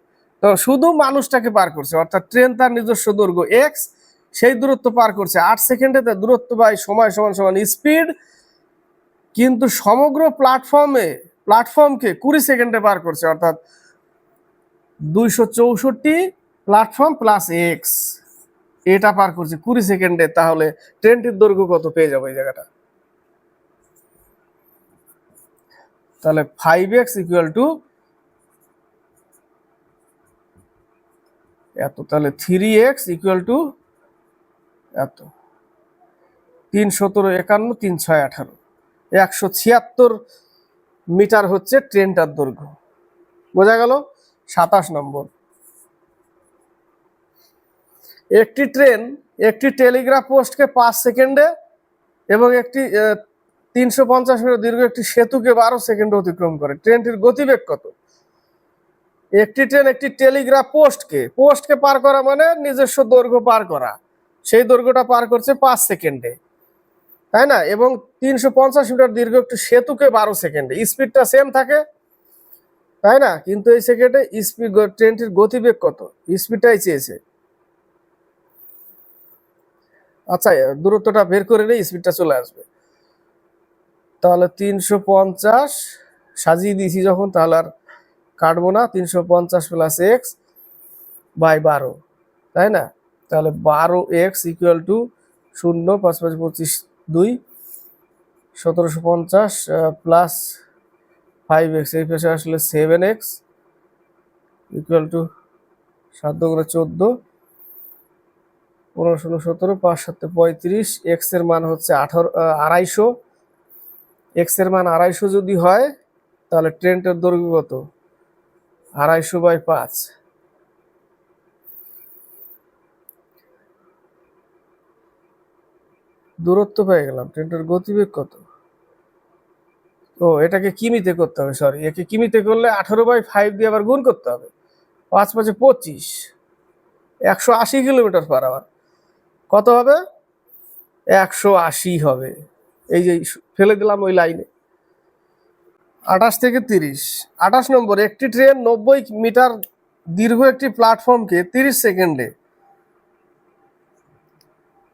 Speaker 1: তো শুধু মানুষটাকে পার করছে, অর্থাৎ ট্রেন তার নিজস্ব দৈর্ঘ্য এক্স, সেই দূরত্ব পার করছে 8 সেকেন্ডে। তার দূরত্ব বাই সময় সমান সমান স্পিড, কিন্তু সমগ্র প্ল্যাটফর্মকে 20 সেকেন্ডে পার করছে, অর্থাৎ 264 প্ল্যাটফর্ম প্লাস এক্স, এটা পার করছে 20 সেকেন্ডে। তাহলে ট্রেনটির দৈর্ঘ্য কত পেয়ে যাবো এই জায়গাটা? তাহলে 5x ইকুয়াল টু এত, তাহলে 3x ইকুয়াল টু এত, 3 17 51 3 6 18, 176 মিটার হচ্ছে ট্রেনটার দৈর্ঘ্য। বোঝা গেল? 27 নম্বর, একটি ট্রেন একটি টেলিগ্রাফ পোস্টকে 5 সেকেন্ডে এবং একটি 350 মিটার দীর্ঘ একটি সেতুকে 12 সেকেন্ডে অতিক্রম করে, ট্রেনটির গতিবেগ কত? একটি ট্রেন একটি টেলিগ্রাফ পোস্টকে পার করা মানে নিজস্ব দৈর্ঘ্য পার করা, সেই দৈর্ঘ্যটা পার করছে 5 সেকেন্ডে, তাই না? এবং 350 মিটার দীর্ঘ একটি সেতুকে 12 সেকেন্ডে, স্পিডটা সেম থাকে, তাই না? কিন্তু এই সেকেন্ডে স্পিড, ট্রেনটির গতিবেগ কত, স্পিডটাই চেয়েছে। আচ্ছা, দূরত্বটা বের করে নিয়ে স্পিডটা চলে আসবে। তাহলে 350 সাজিয়ে দিয়েছি যখন, তাহলে আর কাটবো না, 350 প্লাস এক্স বাই 12, তাই না? তাহলে 12x equal to 0, 5 5 25 2, 1750 plus 5x, এই পাশে আসলে 7x ইকুয়াল টু 7 2 14, 15 16 17, 5 7 35, এক্স এর মান হচ্ছে 250, এক্স এর মান 250 যদি হয় তাহলে ট্রেনটার দৈর্ঘ্য কত? 250 বাই 5, দূরত্ব পেয়ে গেলাম। ট্রেনটার গতিবেগ কত? ও, এটাকে কিমিতে করতে হবে, সরি, একে কিমিতে করলে 18/5 দিয়ে আবার গুণ করতে হবে। 5 5 25, 180 কিলোমিটার পার আওয়ার। কত হবে? 180 হবে। এই যে ফেলে দিলাম ওই লাইনে। 28 থেকে 30, 28 নম্বর, একটি ট্রেন 90 মিটার দীর্ঘ একটি প্ল্যাটফর্মকে 30 সেকেন্ডে,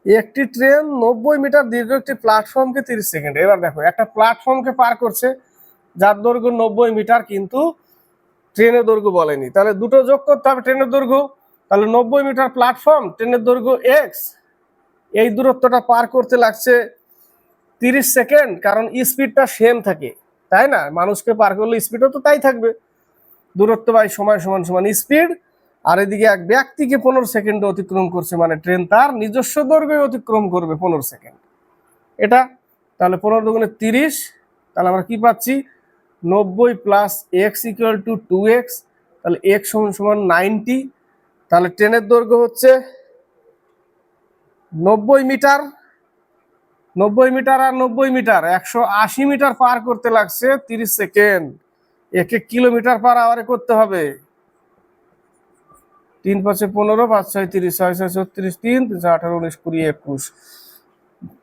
Speaker 1: একটি ট্রেন 90 মিটার দীর্ঘ একটি প্ল্যাটফর্মকে 30 সেকেন্ডে। এবার দেখো, একটা প্ল্যাটফর্মকে পার করছে যার দৈর্ঘ্য 90 মিটার, কিন্তু ট্রেনের দৈর্ঘ্য বলেনি, তাহলে দুটো যোগ করতে হবে ট্রেনের দৈর্ঘ্য। তাহলে 90 মিটার প্ল্যাটফর্ম, ট্রেনের দৈর্ঘ্য এক্স, এই দূরত্বটা পার করতে লাগছে 30 সেকেন্ড, কারণ স্পিডটা সেম থাকে, তাই না? মানুষকে পার করলে স্পিডও তো তাই থাকবে, দূরত্ব বাই সময় সমান সমান স্পিড। আর এদিকে এক ব্যক্তিকে 15 সেকেন্ডে অতিক্রম করছে, মানে ট্রেন তার নিজস্ব দৈর্ঘ্যে অতিক্রম করবে 15 সেকেন্ড, এটা। তাহলে 15 দুগুণে 30, তাহলে আমরা কি পাচ্ছি? 90 plus x equal to 2x, তাহলে এক্স সমান সমান 90। তাহলে ট্রেনের দৈর্ঘ্য হচ্ছে 90 মিটার, 90 মিটার আর 90 মিটার 180 মিটার পার করতে লাগছে 30 সেকেন্ড। একে কিলোমিটার পার আওয়ারে করতে হবে। 3 5 15, 5 6 30, 6 6 36, 3 3 18 19 20 21,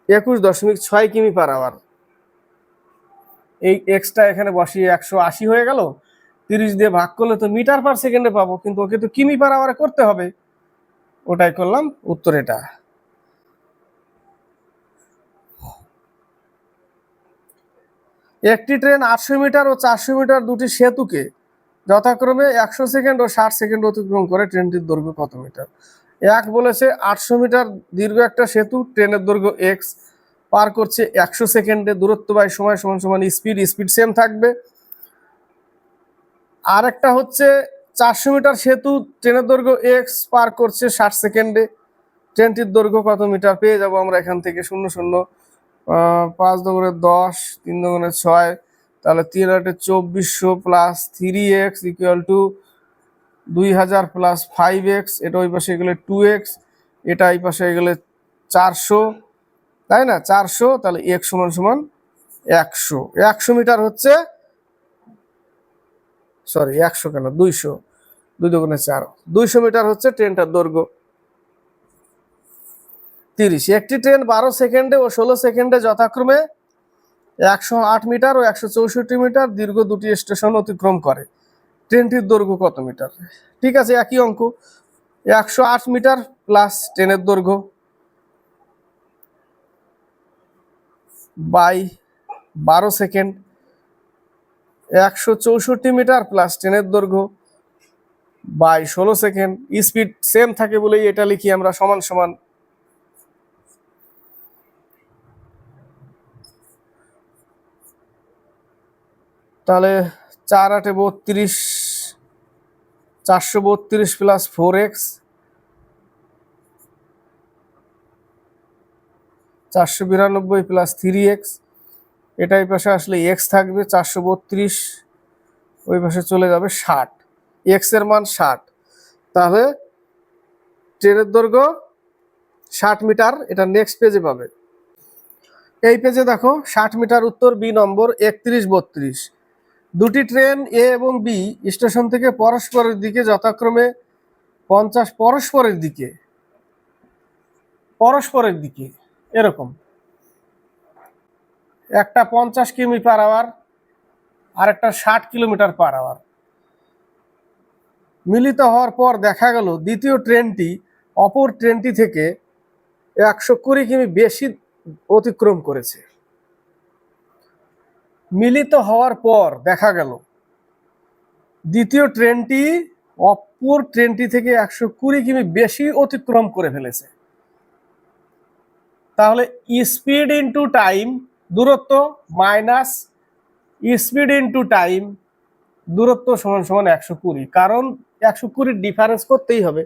Speaker 1: 21.6 কিমি পার আওয়ার। এই এক্সটা এখানে বসিয়ে 180 হয়ে গেল, 30 দিয়ে ভাগ করলে তো মিটার পার সেকেন্ডে পাবো, কিন্তু ওকে তো কিমি পার আওয়ারে করতে হবে, ওটাই করলাম, উত্তর এটা। একটি ট্রেন 800 মিটার ও 400 মিটার দুটি সেতুকে যথাক্রমে 100 সেকেন্ড ও 60 সেকেন্ড অতিক্রম করে, ট্রেনটির দৈর্ঘ্য কত মিটার? এক বলেছে 800 মিটার দীর্ঘ একটা সেতু, ট্রেনের দৈর্ঘ্য এক্স, পার করছে 100 সেকেন্ডে, দূরত্ব বাই সময় সমান সমান স্পিড, স্পিড সেম থাকবে। আর একটা হচ্ছে 400 মিটার সেতু, ট্রেনের দৈর্ঘ্য এক্স, পার করছে 60 সেকেন্ডে, ট্রেনটির দৈর্ঘ্য কত মিটার? পেয়ে যাবো আমরা এখান থেকে 0 0, 5 দুগুণে 10, 3 দুগুণে 6, তাহলে 3 8 2400 plus 3x equal to 2000 plus 5x, এটা ওই পাশে গেলে 2x, এটা এই পাশে গেলে 400, তাই না? 400, তাহলে x সমান সমান 100। 100 মিটার হচ্ছে, সরি 100 কেন, 200, 2 দুগুণে 4, 200 মিটার হচ্ছে ট্রেনটার দৈর্ঘ্য। 30, একটি ট্রেন 12 সেকেন্ডে ও 16 সেকেন্ডে যথাক্রমে 108 মিটার ও 164 মিটার দীর্ঘ দুটি স্টেশন অতিক্রম করে, ট্রেনটির দৈর্ঘ্য কত মিটার? ঠিক আছে, একই অঙ্ক, 108 মিটার প্লাস ট্রেনের দৈর্ঘ্য বাই 12 সেকেন্ড, 164 মিটার প্লাস ট্রেনের দৈর্ঘ্য বাই 16 সেকেন্ড। স্পিড সেম থাকে বলেই এটা লিখি আমরা সমান সমান। তাহলে 4 8 32, 432 প্লাস 4x 492 প্লাস 3x, এটা এই পাশে আসলে x থাকবে 432, ওই পাশে চলে যাবে 60, x এর মান 60। তাহলে ট্রেনের দৈর্ঘ্য 60 মিটার, এটা নেক্সট পেজে পাবে। এই পেজে দেখো 60 মিটার উত্তর বি নম্বর 31-32। দুটি ট্রেন এ এবং বি স্টেশন থেকে পরস্পরের দিকে যথাক্রমে 50 পরস্পরের দিকে এরকম, একটা 50 কিমি পার আওয়ার আর একটা 60 কিলোমিটার পার আওয়ার। মিলিত হওয়ার পর দেখা গেল দ্বিতীয় ট্রেনটি অপর ট্রেনটি থেকে 120 কিমি বেশি অতিক্রম করেছে। মিলিত হওয়ার পর দেখা গেল দ্বিতীয় ট্রেনটি অপর ট্রেনটি থেকে 120 কিমি বেশি অতিক্রম করে ফেলেছে। তাহলে স্পিড ইনটু টাইম, দূরত্ব মাইনাস স্পিড ইনটু টাইম, দূরত্ব সমান সমান 120, কারণ 120 ডিফারেন্স করতেই হবে।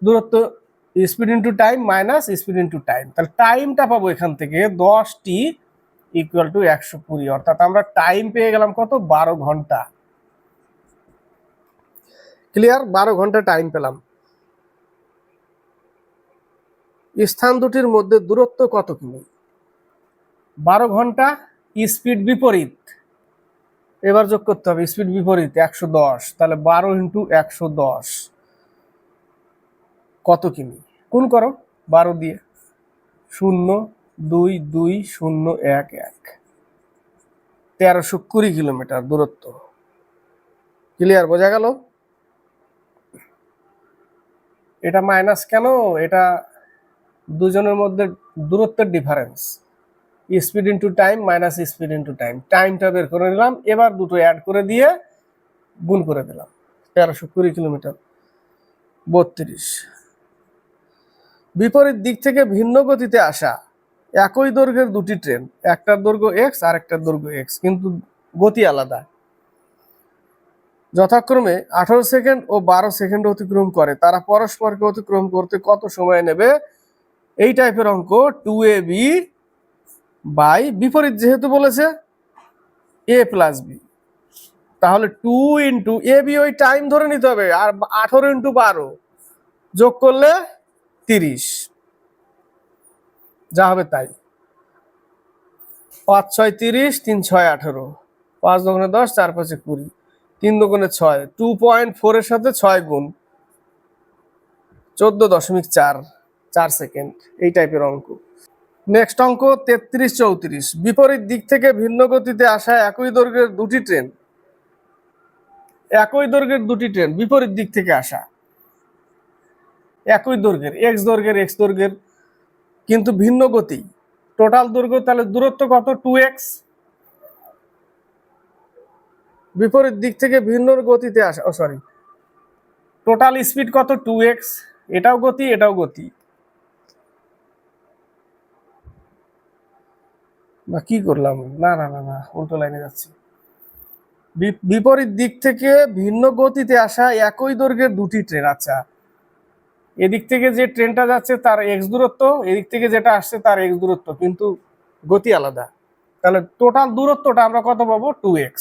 Speaker 1: দূরত্ব speed into time minus speed into time, তাহলে টাইমটা পাবো এখান থেকে 10t ইকুয়াল টু 120, অর্থাৎ আমরা টাইম পেয়ে গেলাম কত, 12 ঘন্টা। ক্লিয়ার? 12 ঘন্টা টাইম পেলাম। স্থান দুটির মধ্যে দূরত্ব কত কিমি? 12 ঘন্টা, স্পিড বিপরীত, এবার যোগ করতে হবে স্পিড বিপরীত 110, তাহলে 12 ইন্টু 110 কত কিমি? কোন করো 12 দিয়ে, 0,22011, 1320 কিলোমিটার দূরত্ব। ক্লিয়ার? বোঝা গেল? এটা মাইনাস কেন? এটা দুজনের মধ্যে দূরত্বের difference, speed into time minus speed into time. টাইমটা বের করে নিলাম, এবার দুটো অ্যাড করে দিয়ে গুণ করে দিলাম, 1320 কিলোমিটার 32। বিপরীত দিক থেকে ভিন্ন গতিতে আসা একই দৈর্ঘ্যের দুটি ট্রেন, একটার দৈর্ঘ্য এক্স আর একটার দৈর্ঘ্য এক্স, কিন্তু গতি আলাদা, যথাক্রমে 18 সেকেন্ড ও 12 সেকেন্ড অতিক্রম করে। তারা পরস্পরকে অতিক্রম করতে কত সময় নেবে? এই টাইপের অঙ্ক 2ab বাই, বিপরীত যেহেতু বলেছে a প্লাস বি, তাহলে 2 ইন্টু ab, ওই টাইম ধরে নিতে হবে, আর 18 ইন্টু 12 যোগ করলে 30, যা হবে তাই। 5 6 30, 3 6 18, 5 দুগুণে 10, 4 5 20, 3 দুগুণে 6, 2.4 এর সাথে 6 গুণ, 14.4 সেকেন্ড। এই টাইপের অঙ্ক। নেক্সট অঙ্ক 33 34। বিপরীত দিক থেকে ভিন্ন গতিতে আসা একই দৈর্ঘ্যের দুটি ট্রেন, একই দৈর্ঘ্যের দুটি ট্রেন বিপরীত দিক থেকে আসা, একই দৈর্ঘ্যের, এক্স দৈর্ঘ্যের এক্স দৈর্ঘ্যের, কিন্তু ভিন্ন গতি। টোটাল দৈর্ঘ্য, তাহলে দূরত্ব কত, 2x। বিপরীত দিক থেকে ভিন্ন গতিতে আসা, সরি, টোটাল স্পিড কত, 2x। এটাও গতি, এটাও গতি, বা কি করলাম, না না না না, উল্টো লাইনে যাচ্ছি। বিপরীত দিক থেকে ভিন্ন গতিতে আসা একই দৈর্ঘ্যের দুটি ট্রেন। আচ্ছা, এদিক থেকে যে ট্রেনটা যাচ্ছে তার এক্স দূরত্ব, এদিক থেকে যেটা আসছে তার এক্স দূরত্ব, কিন্তু গতি আলাদা। তাহলে টোটাল দূরত্বটা আমরা কত পাবো, 2x।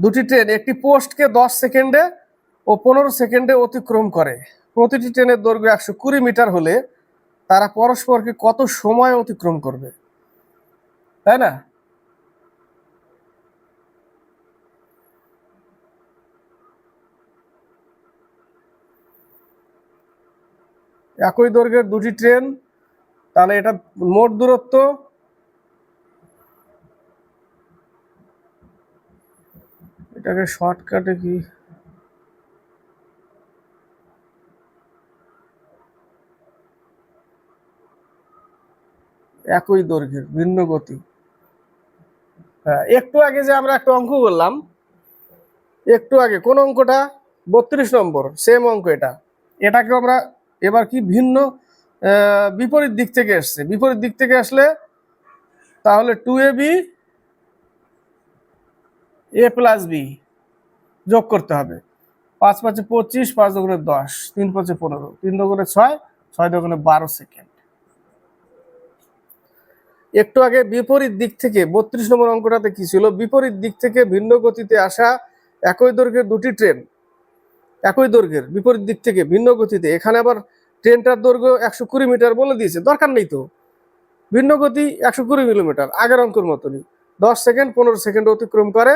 Speaker 1: দুটি ট্রেন একটি পোস্টকে 10 সেকেন্ডে ও 15 সেকেন্ডে অতিক্রম করে। প্রতিটি ট্রেনের দৈর্ঘ্য 120 মিটার হলে তারা পরস্পরকে কত সময় অতিক্রম করবে, তাই না? একই দৈর্ঘ্যের দুটি ট্রেন, তাহলে এটা মোট দূরত্ব, এটাকে শর্টকাটে কি, একই দৈর্ঘ্যের ভিন্ন গতি। হ্যাঁ, একটু আগে যে আমরা একটা অঙ্ক করলাম, একটু আগে কোন অঙ্কটা, 32 নম্বর, সেম অঙ্ক এটা। এটাকে আমরা এবার কি ভিন্ন, বিপরীত দিক থেকে আসছে, বিপরীত দিক থেকে আসলে তাহলে 2ab a প্লাস বি যোগ করতে হবে। 5 5 25, 5 দুগুণে 10, 3 5 15, 3 দুগুণে 6, 6 দোকানে 12 সেকেন্ড। একটু আগে বিপরীত দিক থেকে 32 নম্বর অঙ্কটাতে কি ছিল, বিপরীত দিক থেকে ভিন্ন গতিতে আসা একই দৈর্ঘ্যের দুটি ট্রেন, একই দৈর্ঘ্যের বিপরীত দিক থেকে ভিন্ন গতিতে, এখানে আবার ট্রেনটার দৈর্ঘ্য 120 মিটার বলে দিয়েছে, দরকার নেই তো, ভিন্ন গতি 120 কিলোমিটার, আগের অঙ্কের মতনই 10 সেকেন্ড 15 সেকেন্ড অতিক্রম করে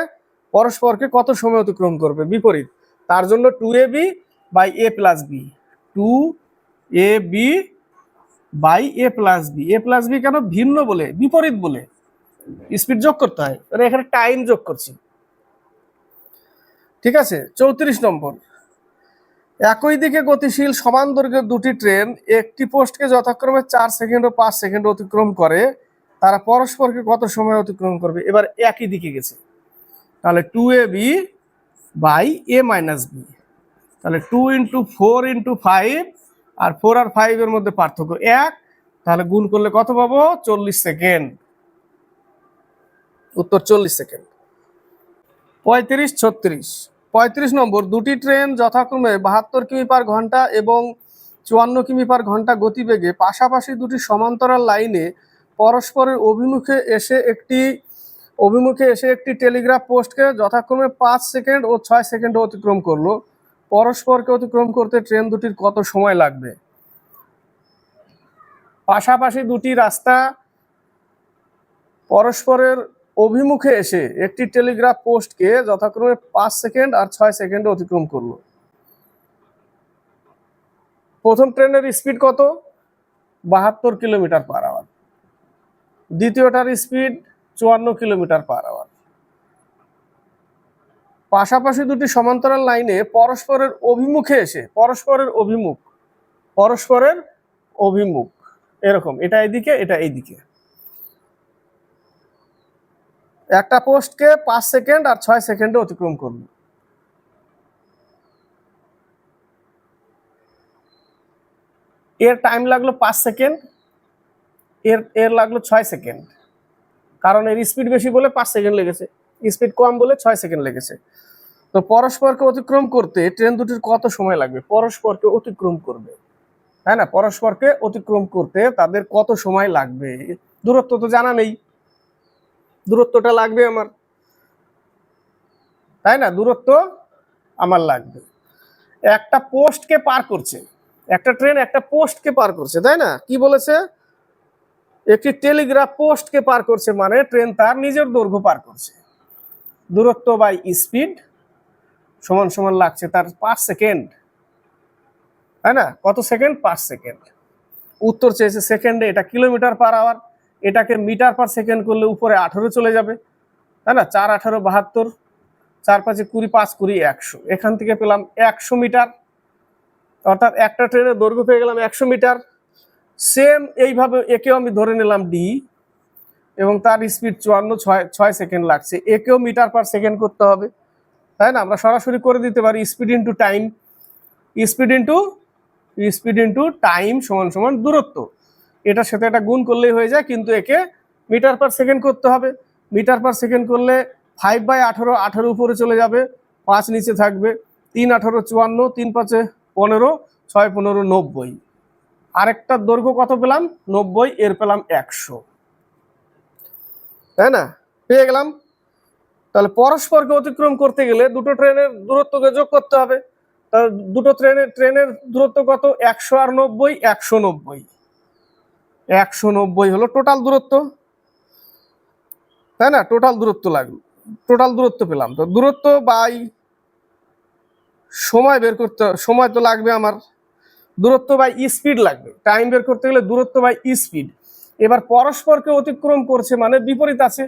Speaker 1: পরস্পরকে কত সময় অতিক্রম করবে বিপরীত, তার জন্য 2ab by a plus B, 2ab by a plus B. A plus B কেন, ভিন্ন বলে, বিপরীত বলে স্পিড যোগ করতে হয়, মানে এখানে টাইম যোগ করছি। ঠিক আছে, 34 নম্বর, একই দিকে গতিশীল সমান দৈর্ঘ্যের দুটি ট্রেন একটি পোস্টকে যথাক্রমে 4 সেকেন্ড ও 5 সেকেন্ড অতিক্রম করে, তারা পরস্পরকে কত সময় অতিক্রম করবে। এবার একই দিকে গেছে, তাহলে 2ab by a minus B, তাহলে 2 ইন্টু 4 ইন্টু 5, আর 4 আর 5 এর মধ্যে পার্থক্য 1, তাহলে গুণ করলে কত পাবো, 40 সেকেন্ড। উত্তর 40 সেকেন্ড। 35 36, 35 নম্বর, দুটি ট্রেন যথাক্রমে 72 কিমি পার ঘন্টা এবং 54 কিমি পার ঘন্টা গতিবেগে পাশাপাশি দুটি সমান্তরাল লাইনে পরস্পরের অভিমুখে এসে একটি টেলিগ্রাফ পোস্টকে যথাক্রমে 5 সেকেন্ড ও 6 সেকেন্ড অতিক্রম করলো। পরস্পরকে অতিক্রম করতে ট্রেন দুটির কত সময় লাগবে। পাশাপাশি দুটি রাস্তা পরস্পরের অভিমুখে এসে একটি টেলিগ্রাফ পোস্টকে যথাক্রমে 5 সেকেন্ড আর 6 সেকেন্ডে অতিক্রম করলো। প্রথম ট্রেনের স্পিড কত, 72 কিলোমিটার পার আওয়ার, দ্বিতীয়টার স্পিড 54 কিলোমিটার পার আওয়ার। পাশাপাশি দুটি সমান্তরাল লাইনে পরস্পরের অভিমুখে এসে, পরস্পরের অভিমুখ এরকম, এটা এইদিকে এটা এইদিকে, একটা পোস্টকে 5 সেকেন্ড আর 6 সেকেন্ডে অতিক্রম করবে। এর টাইম লাগলো 5 সেকেন্ড, এর লাগলো 6 সেকেন্ড, কারণ এর স্পিড বেশি বলে 5 সেকেন্ড লেগেছে, স্পিড কম বলে 6 সেকেন্ড লেগেছে। তো পরস্পরকে অতিক্রম করতে ট্রেন দুটির কত সময় লাগবে, পরস্পরকে অতিক্রম করবে, তাই না, পরস্পরকে অতিক্রম করতে তাদের কত সময় লাগবে। দূরত্ব তো জানা নেই, দূরত্বটা লাগবে আমার, তাই না, দূরত্ব আমার লাগবে। একটা পোস্টকে পার করছে, একটা ট্রেন একটা পোস্টকে পার করছে, তাই না, কি বলেছে, একটি টেলিগ্রাফ পোস্টকে পার করছে, মানে ট্রেন তার নিজের দৈর্ঘ্য পার করছে। দূরত্ব বাই স্পিড সমান সমান লাগছে তার 5 সেকেন্ড, তাই না, কত সেকেন্ড, 5 সেকেন্ড। উত্তর চেয়েছে সেকেন্ডে, এটা কিলোমিটার পার আওয়ার, এটাকে মিটার পার সেকেন্ড করলে উপরে 18 চলে যাবে, তাই না, 4 18 72, 4 5 20, 5 20 100, এখান থেকে পেলাম 100 মিটার, অর্থাৎ একটা ট্রেনের দৈর্ঘ্য পেয়ে গেলাম 100 মিটার। সেম এইভাবে একেও আমি ধরে নিলাম ডি, এবং তার স্পিড 54, 6 সেকেন্ড লাগছে, একেও মিটার পার সেকেন্ড করতে হবে, তাই না, আমরা সরাসরি করে দিতে পারি speed into time, speed into time সমান সমান দূরত্ব, এটার সাথে এটা গুণ করলেই হয়ে যায়, কিন্তু একে মিটার পার সেকেন্ড করতে হবে। মিটার পার সেকেন্ড করলে 5/18, 18 উপরে চলে যাবে, 5 নিচে থাকবে, 3 18 54, 3 5 15, 6 15 90, আরেকটার দৈর্ঘ্য কত পেলাম, 90, এর পেলাম 100, তাই না, পেয়ে গেলাম। তাহলে পরস্পরকে অতিক্রম করতে গেলে দুটো ট্রেনের দূরত্বকে যোগ করতে হবে, তাহলে দুটো ট্রেনের দূরত্ব কত, 100 আর 90, 190, 190 হলো টোটাল দূরত্ব, তাই না, টোটাল দূরত্ব লাগলো, টোটাল দূরত্ব পেলাম। তো দূরত্ব বাই সময় বের করতে, সময় তো লাগবে আমার, দূরত্ব বাই স্পিড লাগবে, টাইম বের করতে গেলে দূরত্ব বাই স্পিড। এবার পরস্পরকে অতিক্রম করছে মানে বিপরীত আছে,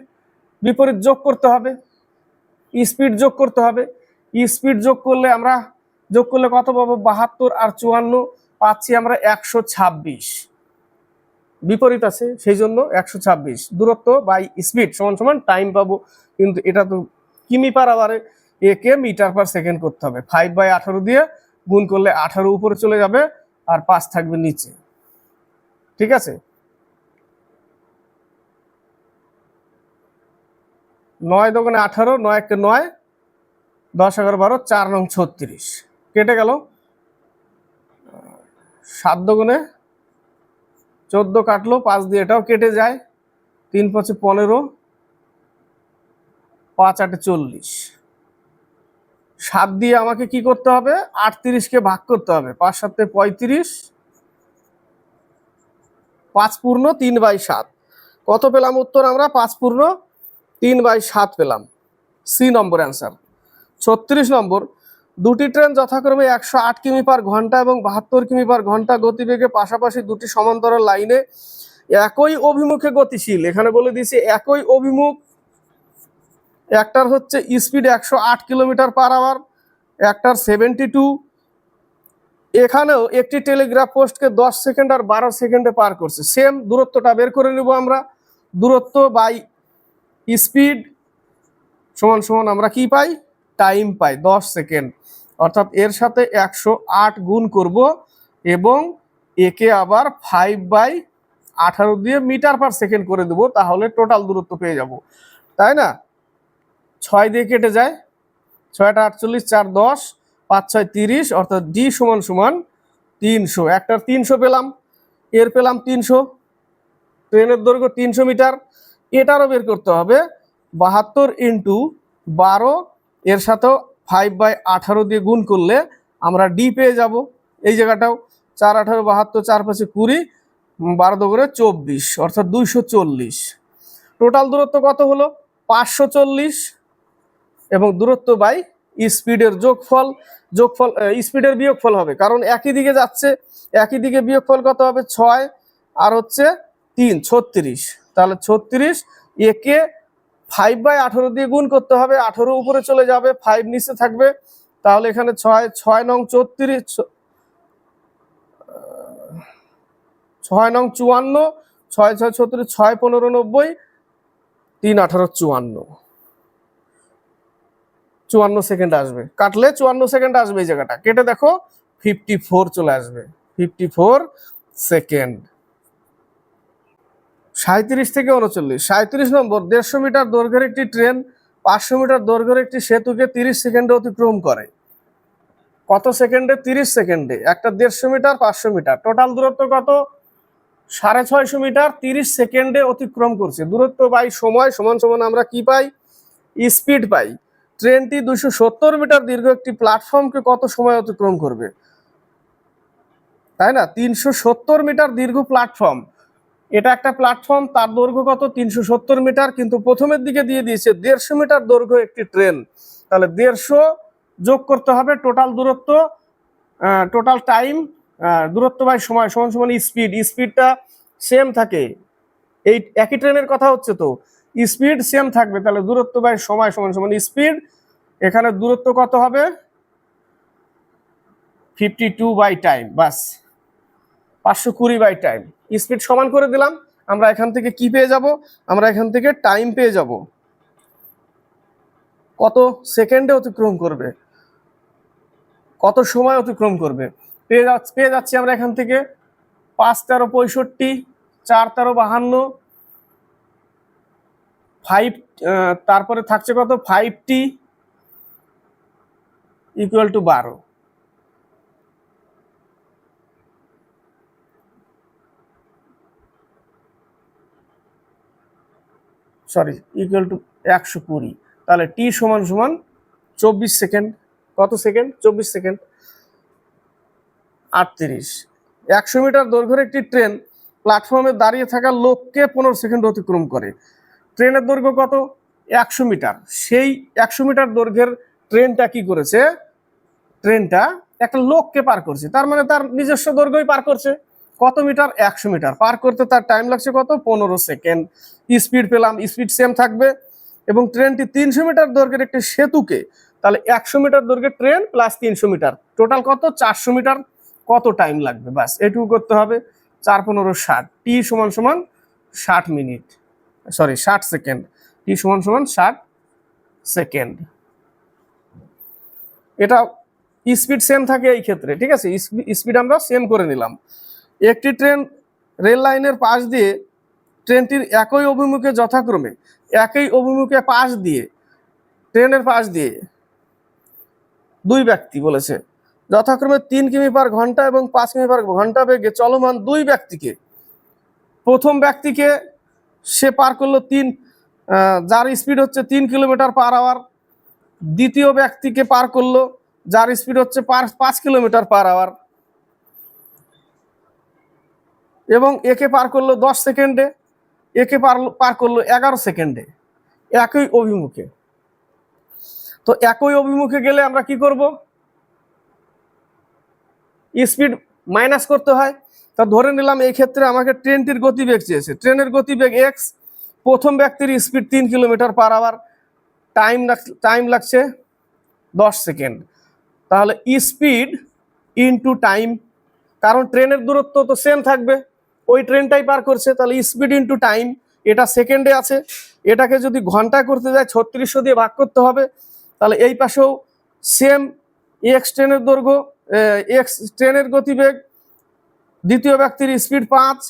Speaker 1: বিপরীত যোগ করতে হবে, স্পিড যোগ করতে হবে, স্পিড যোগ করলে কত পাবো, 72 আর 54 পাচ্ছি আমরা 126, বিপরীত আছে সেই জন্য 126, দূরত্ব বাই স্পিড সমান সমান টাইম পাবো, কিন্তু এটা তো কিমি পার আওয়ারে, একে মিটার পার সেকেন্ড করতে হবে, 5/18 দিয়ে গুণ করলে 18 উপরে চলে যাবে আর 5 থাকবে নিচে, ঠিক আছে। 9 দোকানে 18, 9 1 9, 10 11 12, 4 9 36, কেটে গেল, 7 দোকানে 14 কাটলো, 5 দিয়ে এটাও কেটে যায়, 3 5 15, 5 8 40, 7 দিয়ে আমাকে কি করতে হবে, 38কে ভাগ করতে হবে, 5 7 35, 5 পূর্ণ 3/7। কত পেলাম উত্তর আমরা? 5 পূর্ণ 3/7 পেলাম। সি নম্বর অ্যান্সার। 36 নম্বর, দুটি ট্রেন যথাক্রমে 108 কিমি পার ঘন্টা এবং 72 কিমি পার ঘন্টা গতিবেগে পাশাপাশি দুটি সমান্তরাল লাইনে একই অভিমুখে গতিশীল। এখানে বলে দিয়েছি একই অভিমুখ। একটার হচ্ছে স্পিড 108 কিলোমিটার পার আওয়ার, একটার 72। এখানেও একটি টেলিগ্রাফ পোস্টকে 10 সেকেন্ড আর 12 সেকেন্ডে পার করছে। সেম দূরত্বটা বের করে নেব আমরা। দূরত্ব বাই স্পিড সমান সমান আমরা কি পাই? টাইম পাই 10 সেকেন্ড। অর্থাৎ এর সাথে 108 গুণ করব এবং একে আবার 5/18 দিয়ে মিটার পার সেকেন্ড করে দেব, তাহলে টোটাল দূরত্ব পেয়ে যাব, তাই না? 6 দিয়ে কেটে যায়, 6 টা 48, 4 10, 5 6 30, অর্থাৎ ডি সমান সমান 300। একটার 300 পেলাম, এর পেলাম 300। ট্রেনের দৈর্ঘ্য 300 মিটার, এটারও বের করতে হবে। 72 ইন্টু 12, এর সাথেও 5/18 দিয়ে গুণ করলে আমরা ডি পেয়ে যাব। এই জায়গাটাও 4 18 72, 4 5 20, 12 2 24, অর্থাৎ 240। টোটাল দূরত্ব কত হলো? 540। এবং দূরত্ব বাই স্পিডের যোগফল, স্পিডের বিয়োগফল হবে, কারণ একই দিকে যাচ্ছে, একই দিকে বিয়োগফল কত হবে? 6 আর হচ্ছে 3, 36। তাহলে 36, একে 5/18 দিয়ে গুণ করতে হবে, 18 উপরে চলে যাবে, 5 নিচে থাকবে, তাহলে এখানে 6 6 নং 34, 6 নং 54, 6 6 36, 6 15 90, 3 18 54, 54 সেকেন্ড আসবে। কাটলে 54 সেকেন্ড আসবে, এই জায়গাটা কেটে দেখো 54 চলে আসবে, 54 সেকেন্ড। 37 থেকে 39, 37 নম্বর, 150 মিটার দৈর্ঘ্যের একটি ট্রেন 500 মিটার দৈর্ঘ্যের একটি সেতুকে 30 সেকেন্ডে অতিক্রম করে। কত সেকেন্ডে? 30 সেকেন্ডে। একটা 150 মিটার, 500 মিটার, টোটাল দূরত্ব কত? 650 মিটার 30 সেকেন্ডে অতিক্রম করছে। দূরত্ব বাই সময় সমান সমান আমরা কি পাই? স্পিড পাই। ট্রেনটি 270 মিটার দীর্ঘ একটি প্ল্যাটফর্মকে কত সময় অতিক্রম করবে? তাই না? 370 মিটার দীর্ঘ প্ল্যাটফর্ম, এটা একটা প্ল্যাটফর্ম, তার দৈর্ঘ্য কত? 370 মিটার, কিন্তু প্রথমের দিকে দিয়ে দিয়েছে 150 মিটার দৈর্ঘ্য একটি ট্রেন। তাহলে 150 যোগ করতে হবে, টোটাল দূরত্ব, টোটাল টাইম, দূরত্ব বাই সময় সমান সমান স্পিড। স্পিডটা সেম থাকে, এই একই ট্রেনের কথা হচ্ছে, তো স্পিড সেম থাকবে, তাহলে দূরত্ব বাই সময় সমান সমান স্পিড। এখানে দূরত্ব কত হবে? 52 বাই টাইম, বাস 520 বাই টাইম। স্পিড সমান করে দিলাম, আমরা এখান থেকে কি পেয়ে যাব? আমরা এখান থেকে টাইম পেয়ে যাব, কত সেকেন্ডে অতিক্রম করবে, কত সময় অতিক্রম করবে পেয়ে যাচ্ছি আমরা এখান থেকে। 5 13 65, 4 13 52, 5, তারপরে থাকছে কত? 5t equal to 12, sorry equal to 120। তাহলে টি সমান সমান 24 সেকেন্ড। কত সেকেন্ড? 24 সেকেন্ড। 38, 100 মিটার দৈর্ঘ্যের একটি ট্রেন প্ল্যাটফর্মে দাঁড়িয়ে থাকা লোককে 15 সেকেন্ড অতিক্রম করে। ট্রেনের দৈর্ঘ্য কত? 100 মিটার। সেই 100 মিটার দৈর্ঘ্যের ট্রেনটা কি করেছে? ট্রেনটা একটা লোককে পার করছে, তার মানে তার নিজস্ব দৈর্ঘ্যই পার করছে। কত মিটার? 100 মিটার। পার করতে তার টাইম লাগছে কত? 15 সেকেন্ড। স্পিড পেলাম, স্পিড সেম থাকবে। এবং ট্রেনটি 300 মিটার দৈর্ঘ্যের একটি সেতুকে, তাহলে 100 মিটার দৈর্ঘ্যের ট্রেন প্লাস 300 মিটার, টোটাল কত? 400 মিটার। কত টাইম লাগবে? বাস এটুকু করতে হবে। 4 15 60, টি সমান সমান 60 মিনিট, সরি 60 সেকেন্ড। টি সমান সমান 60 সেকেন্ড। এটা স্পিড সেম থাকে এই ক্ষেত্রে, ঠিক আছে? স্পিড আমরা সেম করে নিলাম। একটি ট্রেন রেল লাইনের পাশ দিয়ে, ট্রেনটির একই অভিমুখে যথাক্রমে, একই অভিমুখে পাশ দিয়ে, ট্রেনের পাশ দিয়ে দুই ব্যক্তি বলেছে যথাক্রমে 3 কিমি পার ঘন্টা এবং 5 কিমি পার ঘন্টা বেগে চলমান দুই ব্যক্তিকে প্রথম ব্যক্তিকে সে পার করলো যার স্পিড হচ্ছে 3 কিলোমিটার পার আওয়ার, দ্বিতীয় ব্যক্তিকে পার করলো যার স্পিড হচ্ছে 5 কিলোমিটার পার আওয়ার, এবং একে পার করলো 10 সেকেন্ডে, একে পার করলো 11 সেকেন্ডে, একই অভিমুখে। তো একই অভিমুখে গেলে আমরা কি করব, স্পিড মাইনাস করতে হয়। তা ধরে নিলাম এই ক্ষেত্রে আমাকে ট্রেনটির গতিবেগ চেয়েছে, ট্রেনের গতিবেগ এক্স, প্রথম ব্যক্তির speed 3 kilometre per hour, time লাগছে 10 সেকেন্ড। তাহলে স্পিড ইনটু টাইম, কারণ ট্রেনের দূরত্ব তো সেম থাকবে, ওই ট্রেনটাই পার করছে, তাহলে স্পিড ইনটু টাইম, এটা সেকেন্ডে আছে, এটাকে যদি ঘন্টায় করতে যায় 3600 দিয়ে ভাগ করতে হবে। তাহলে এই পাশেও সেম, এক্স ট্রেনের দৈর্ঘ্য, এক্স ট্রেনের গতিবেগ, দ্বিতীয় ব্যক্তির স্পিড 5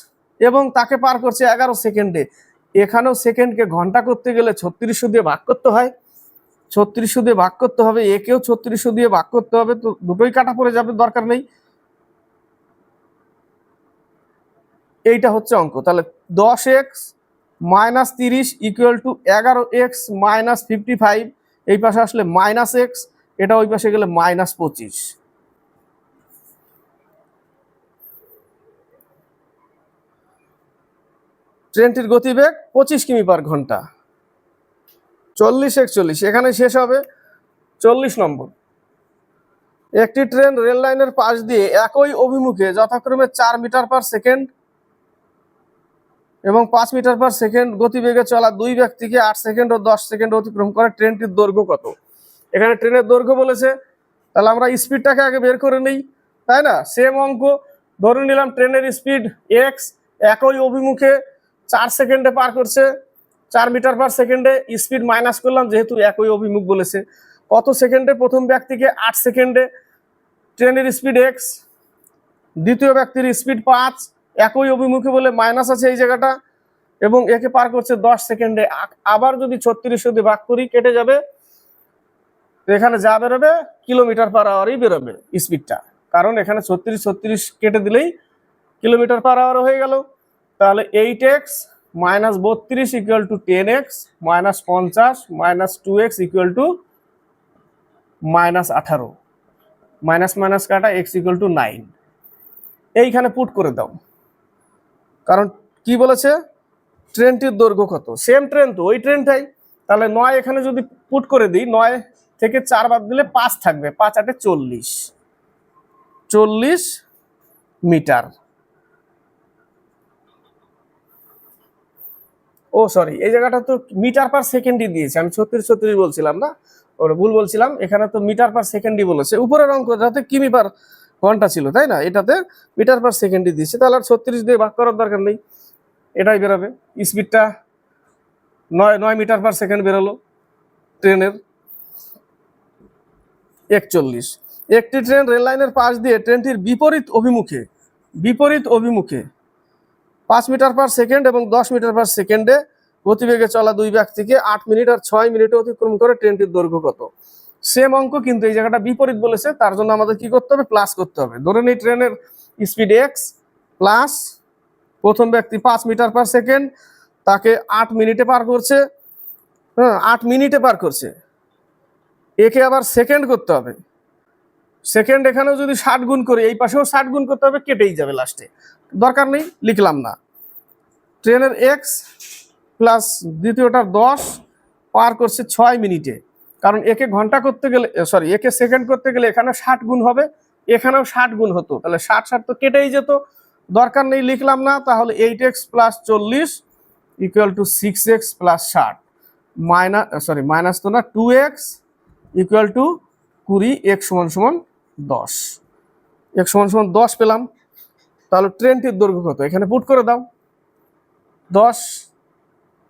Speaker 1: এবং তাকে পার করছে 11 সেকেন্ডে। এখানেও সেকেন্ডকে ঘন্টা করতে গেলে 3600 দিয়ে ভাগ করতে হয়, 3600 দিয়ে ভাগ করতে হবে, একেও 3600 দিয়ে ভাগ করতে হবে, তো দুটোই কাটা পড়ে যাবে, দরকার নেই। এইটা হচ্ছে অঙ্ক। তাহলে 10x minus 30 equal to 11x minus 55, এই পাশে আসলে মাইনাস এক্স, এটা ওই পাশে গেলে মাইনাস 25। ট্রেনটির গতিবেগ 25 কিমি পার ঘন্টা, 40-41, এখানে শেষ হবে 40 নম্বর। একটি ট্রেন রেল লাইনের পাশ দিয়ে একই অভিমুখে যথাক্রমে 4 মিটার পার সেকেন্ড এবং 5 মিটার পার সেকেন্ড গতিবেগে চলা দুই ব্যক্তিকে 8 সেকেন্ড ও 10 সেকেন্ড অতিক্রম করে, ট্রেনটির দৈর্ঘ্য কত? এখানে ট্রেনের দৈর্ঘ্য বলেছে, তাহলে আমরা স্পিডটাকে আগে বের করে নিই, তাই না? সেম অঙ্ক, ধরে নিলাম ট্রেনের স্পিড এক্স, একই অভিমুখে 4 সেকেন্ডে পার করছে, 4 মিটার পার সেকেন্ডে, স্পিড মাইনাস করলাম যেহেতু একই অভিমুখ বলেছে, কত সেকেন্ডে? প্রথম ব্যক্তিকে 8 সেকেন্ডে, ট্রেনের স্পিড এক্স, দ্বিতীয় ব্যক্তির স্পিড 5, একই অভিমুখে বলে মাইনাস আছে এই জায়গাটা, এবং একে পার করছে 10 সেকেন্ডে। আবার যদি 3600 দিয়ে ভাগ করি কেটে যাবে, এখানে যা বেরোবে কিলোমিটার পার আওয়ারই বেরোবে স্পিডটা, কারণ এখানে 36 কেটে দিলেই কিলোমিটার পার আওয়ার হয়ে গেল। তাহলে 8x minus 32 equal to 10x minus 50 minus 2x equal to minus 18, minus minus কাটা, x ইকুয়াল টু 9। এইখানে পুট করে দাও, কারণ কি বলেছে, ট্রেনটির দৈর্ঘ্য কত, সেম ট্রেন তো, ওই ট্রেনটাই। তাহলে 9 এখানে যদি পুট করে দিই, 9 থেকে 4 বাদ দিলে 5 থাকবে, 5 8 40 মিটার। ও সরি, এই জায়গাটা তো মিটার পার সেকেন্ডই দিয়েছে, আমি 36 বলছিলাম না, ওটা ভুল বলছিলাম, এখানে তো মিটার পার সেকেন্ডই বলেছে। উপরের অঙ্ক যাতে কিমি পার ঘন্টা ছিল, তাই না, এটাতে মিটার পার সেকেন্ডই দিয়েছে, তাহলে আর 36 দিয়ে ভাগ করার দরকার নেই, এটাই বেরোবে। স্পিডটা 9 মিটার পার সেকেন্ড বেরোলো ট্রেনের। 41, একটি ট্রেন রেল লাইনের পাশ দিয়ে ট্রেনটির বিপরীত অভিমুখে 5 মিটার পার সেকেন্ড এবং 10 মিটার পার সেকেন্ডে গতিবেগে চলা দুই ব্যক্তিকে 8 মিনিট আর 6 মিনিটে অতিক্রম করে, ট্রেনটির দৈর্ঘ্য কত? সেম অঙ্ক, কিন্তু এই জায়গাটা বিপরীত বলেছে, তার জন্য আমাদের কি করতে হবে, প্লাস করতে হবে। ধরে নিই ট্রেনের স্পিড এক্স প্লাস প্রথম ব্যক্তি 5 মিটার পার সেকেন্ড, তাকে 8 মিনিটে পার করছে, 8 মিনিটে পার করছে, একে আবার সেকেন্ড করতে হবে, সেকেন্ড এখানেও যদি 60 গুণ করি, এই পাশেও 60 গুণ করতে হবে, কেটেই যাবে লাস্টে, দরকার নেই, লিখলাম না। ট্রেনের এক্স প্লাস দ্বিতীয়টার 10 পার করছে 6 মিনিটে, কারণ একে ঘন্টা করতে গেলে, সরি, একে সেকেন্ড করতে গেলে এখানে 60 গুণ হবে, এখানেও 60 গুণ হতো, তাহলে 60 তো কেটেই যেত, দরকার নেই, লিখলাম না। তাহলে 8x plus 40 equal to 6x plus 60, minus তো না, 2x ইকুয়াল টু 20, x সমান সমান 10, x সমান সমান 10 পেলাম। তাহলে ট্রেনটির দৈর্ঘ্য কত, এখানে পুট করে দাও, 10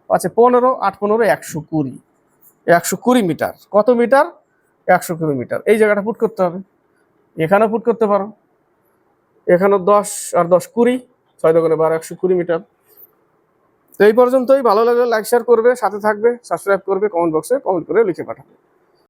Speaker 1: আছে 15, 8 15 120, 120 মিটার। কত মিটার? 120 মিটার। এই জায়গাটা পুট করতে হবে, এখানেও পুট করতে পারো, এখানেও 10 আর 10 20, 6 দোকানে 12, 120 মিটার। তো এই পর্যন্তই, ভালো লাগলে লাইক শেয়ার করবে, সাথে থাকবে, সাবস্ক্রাইব করবে, কমেন্ট বক্সে কমেন্ট করে লিখে পাঠাবে।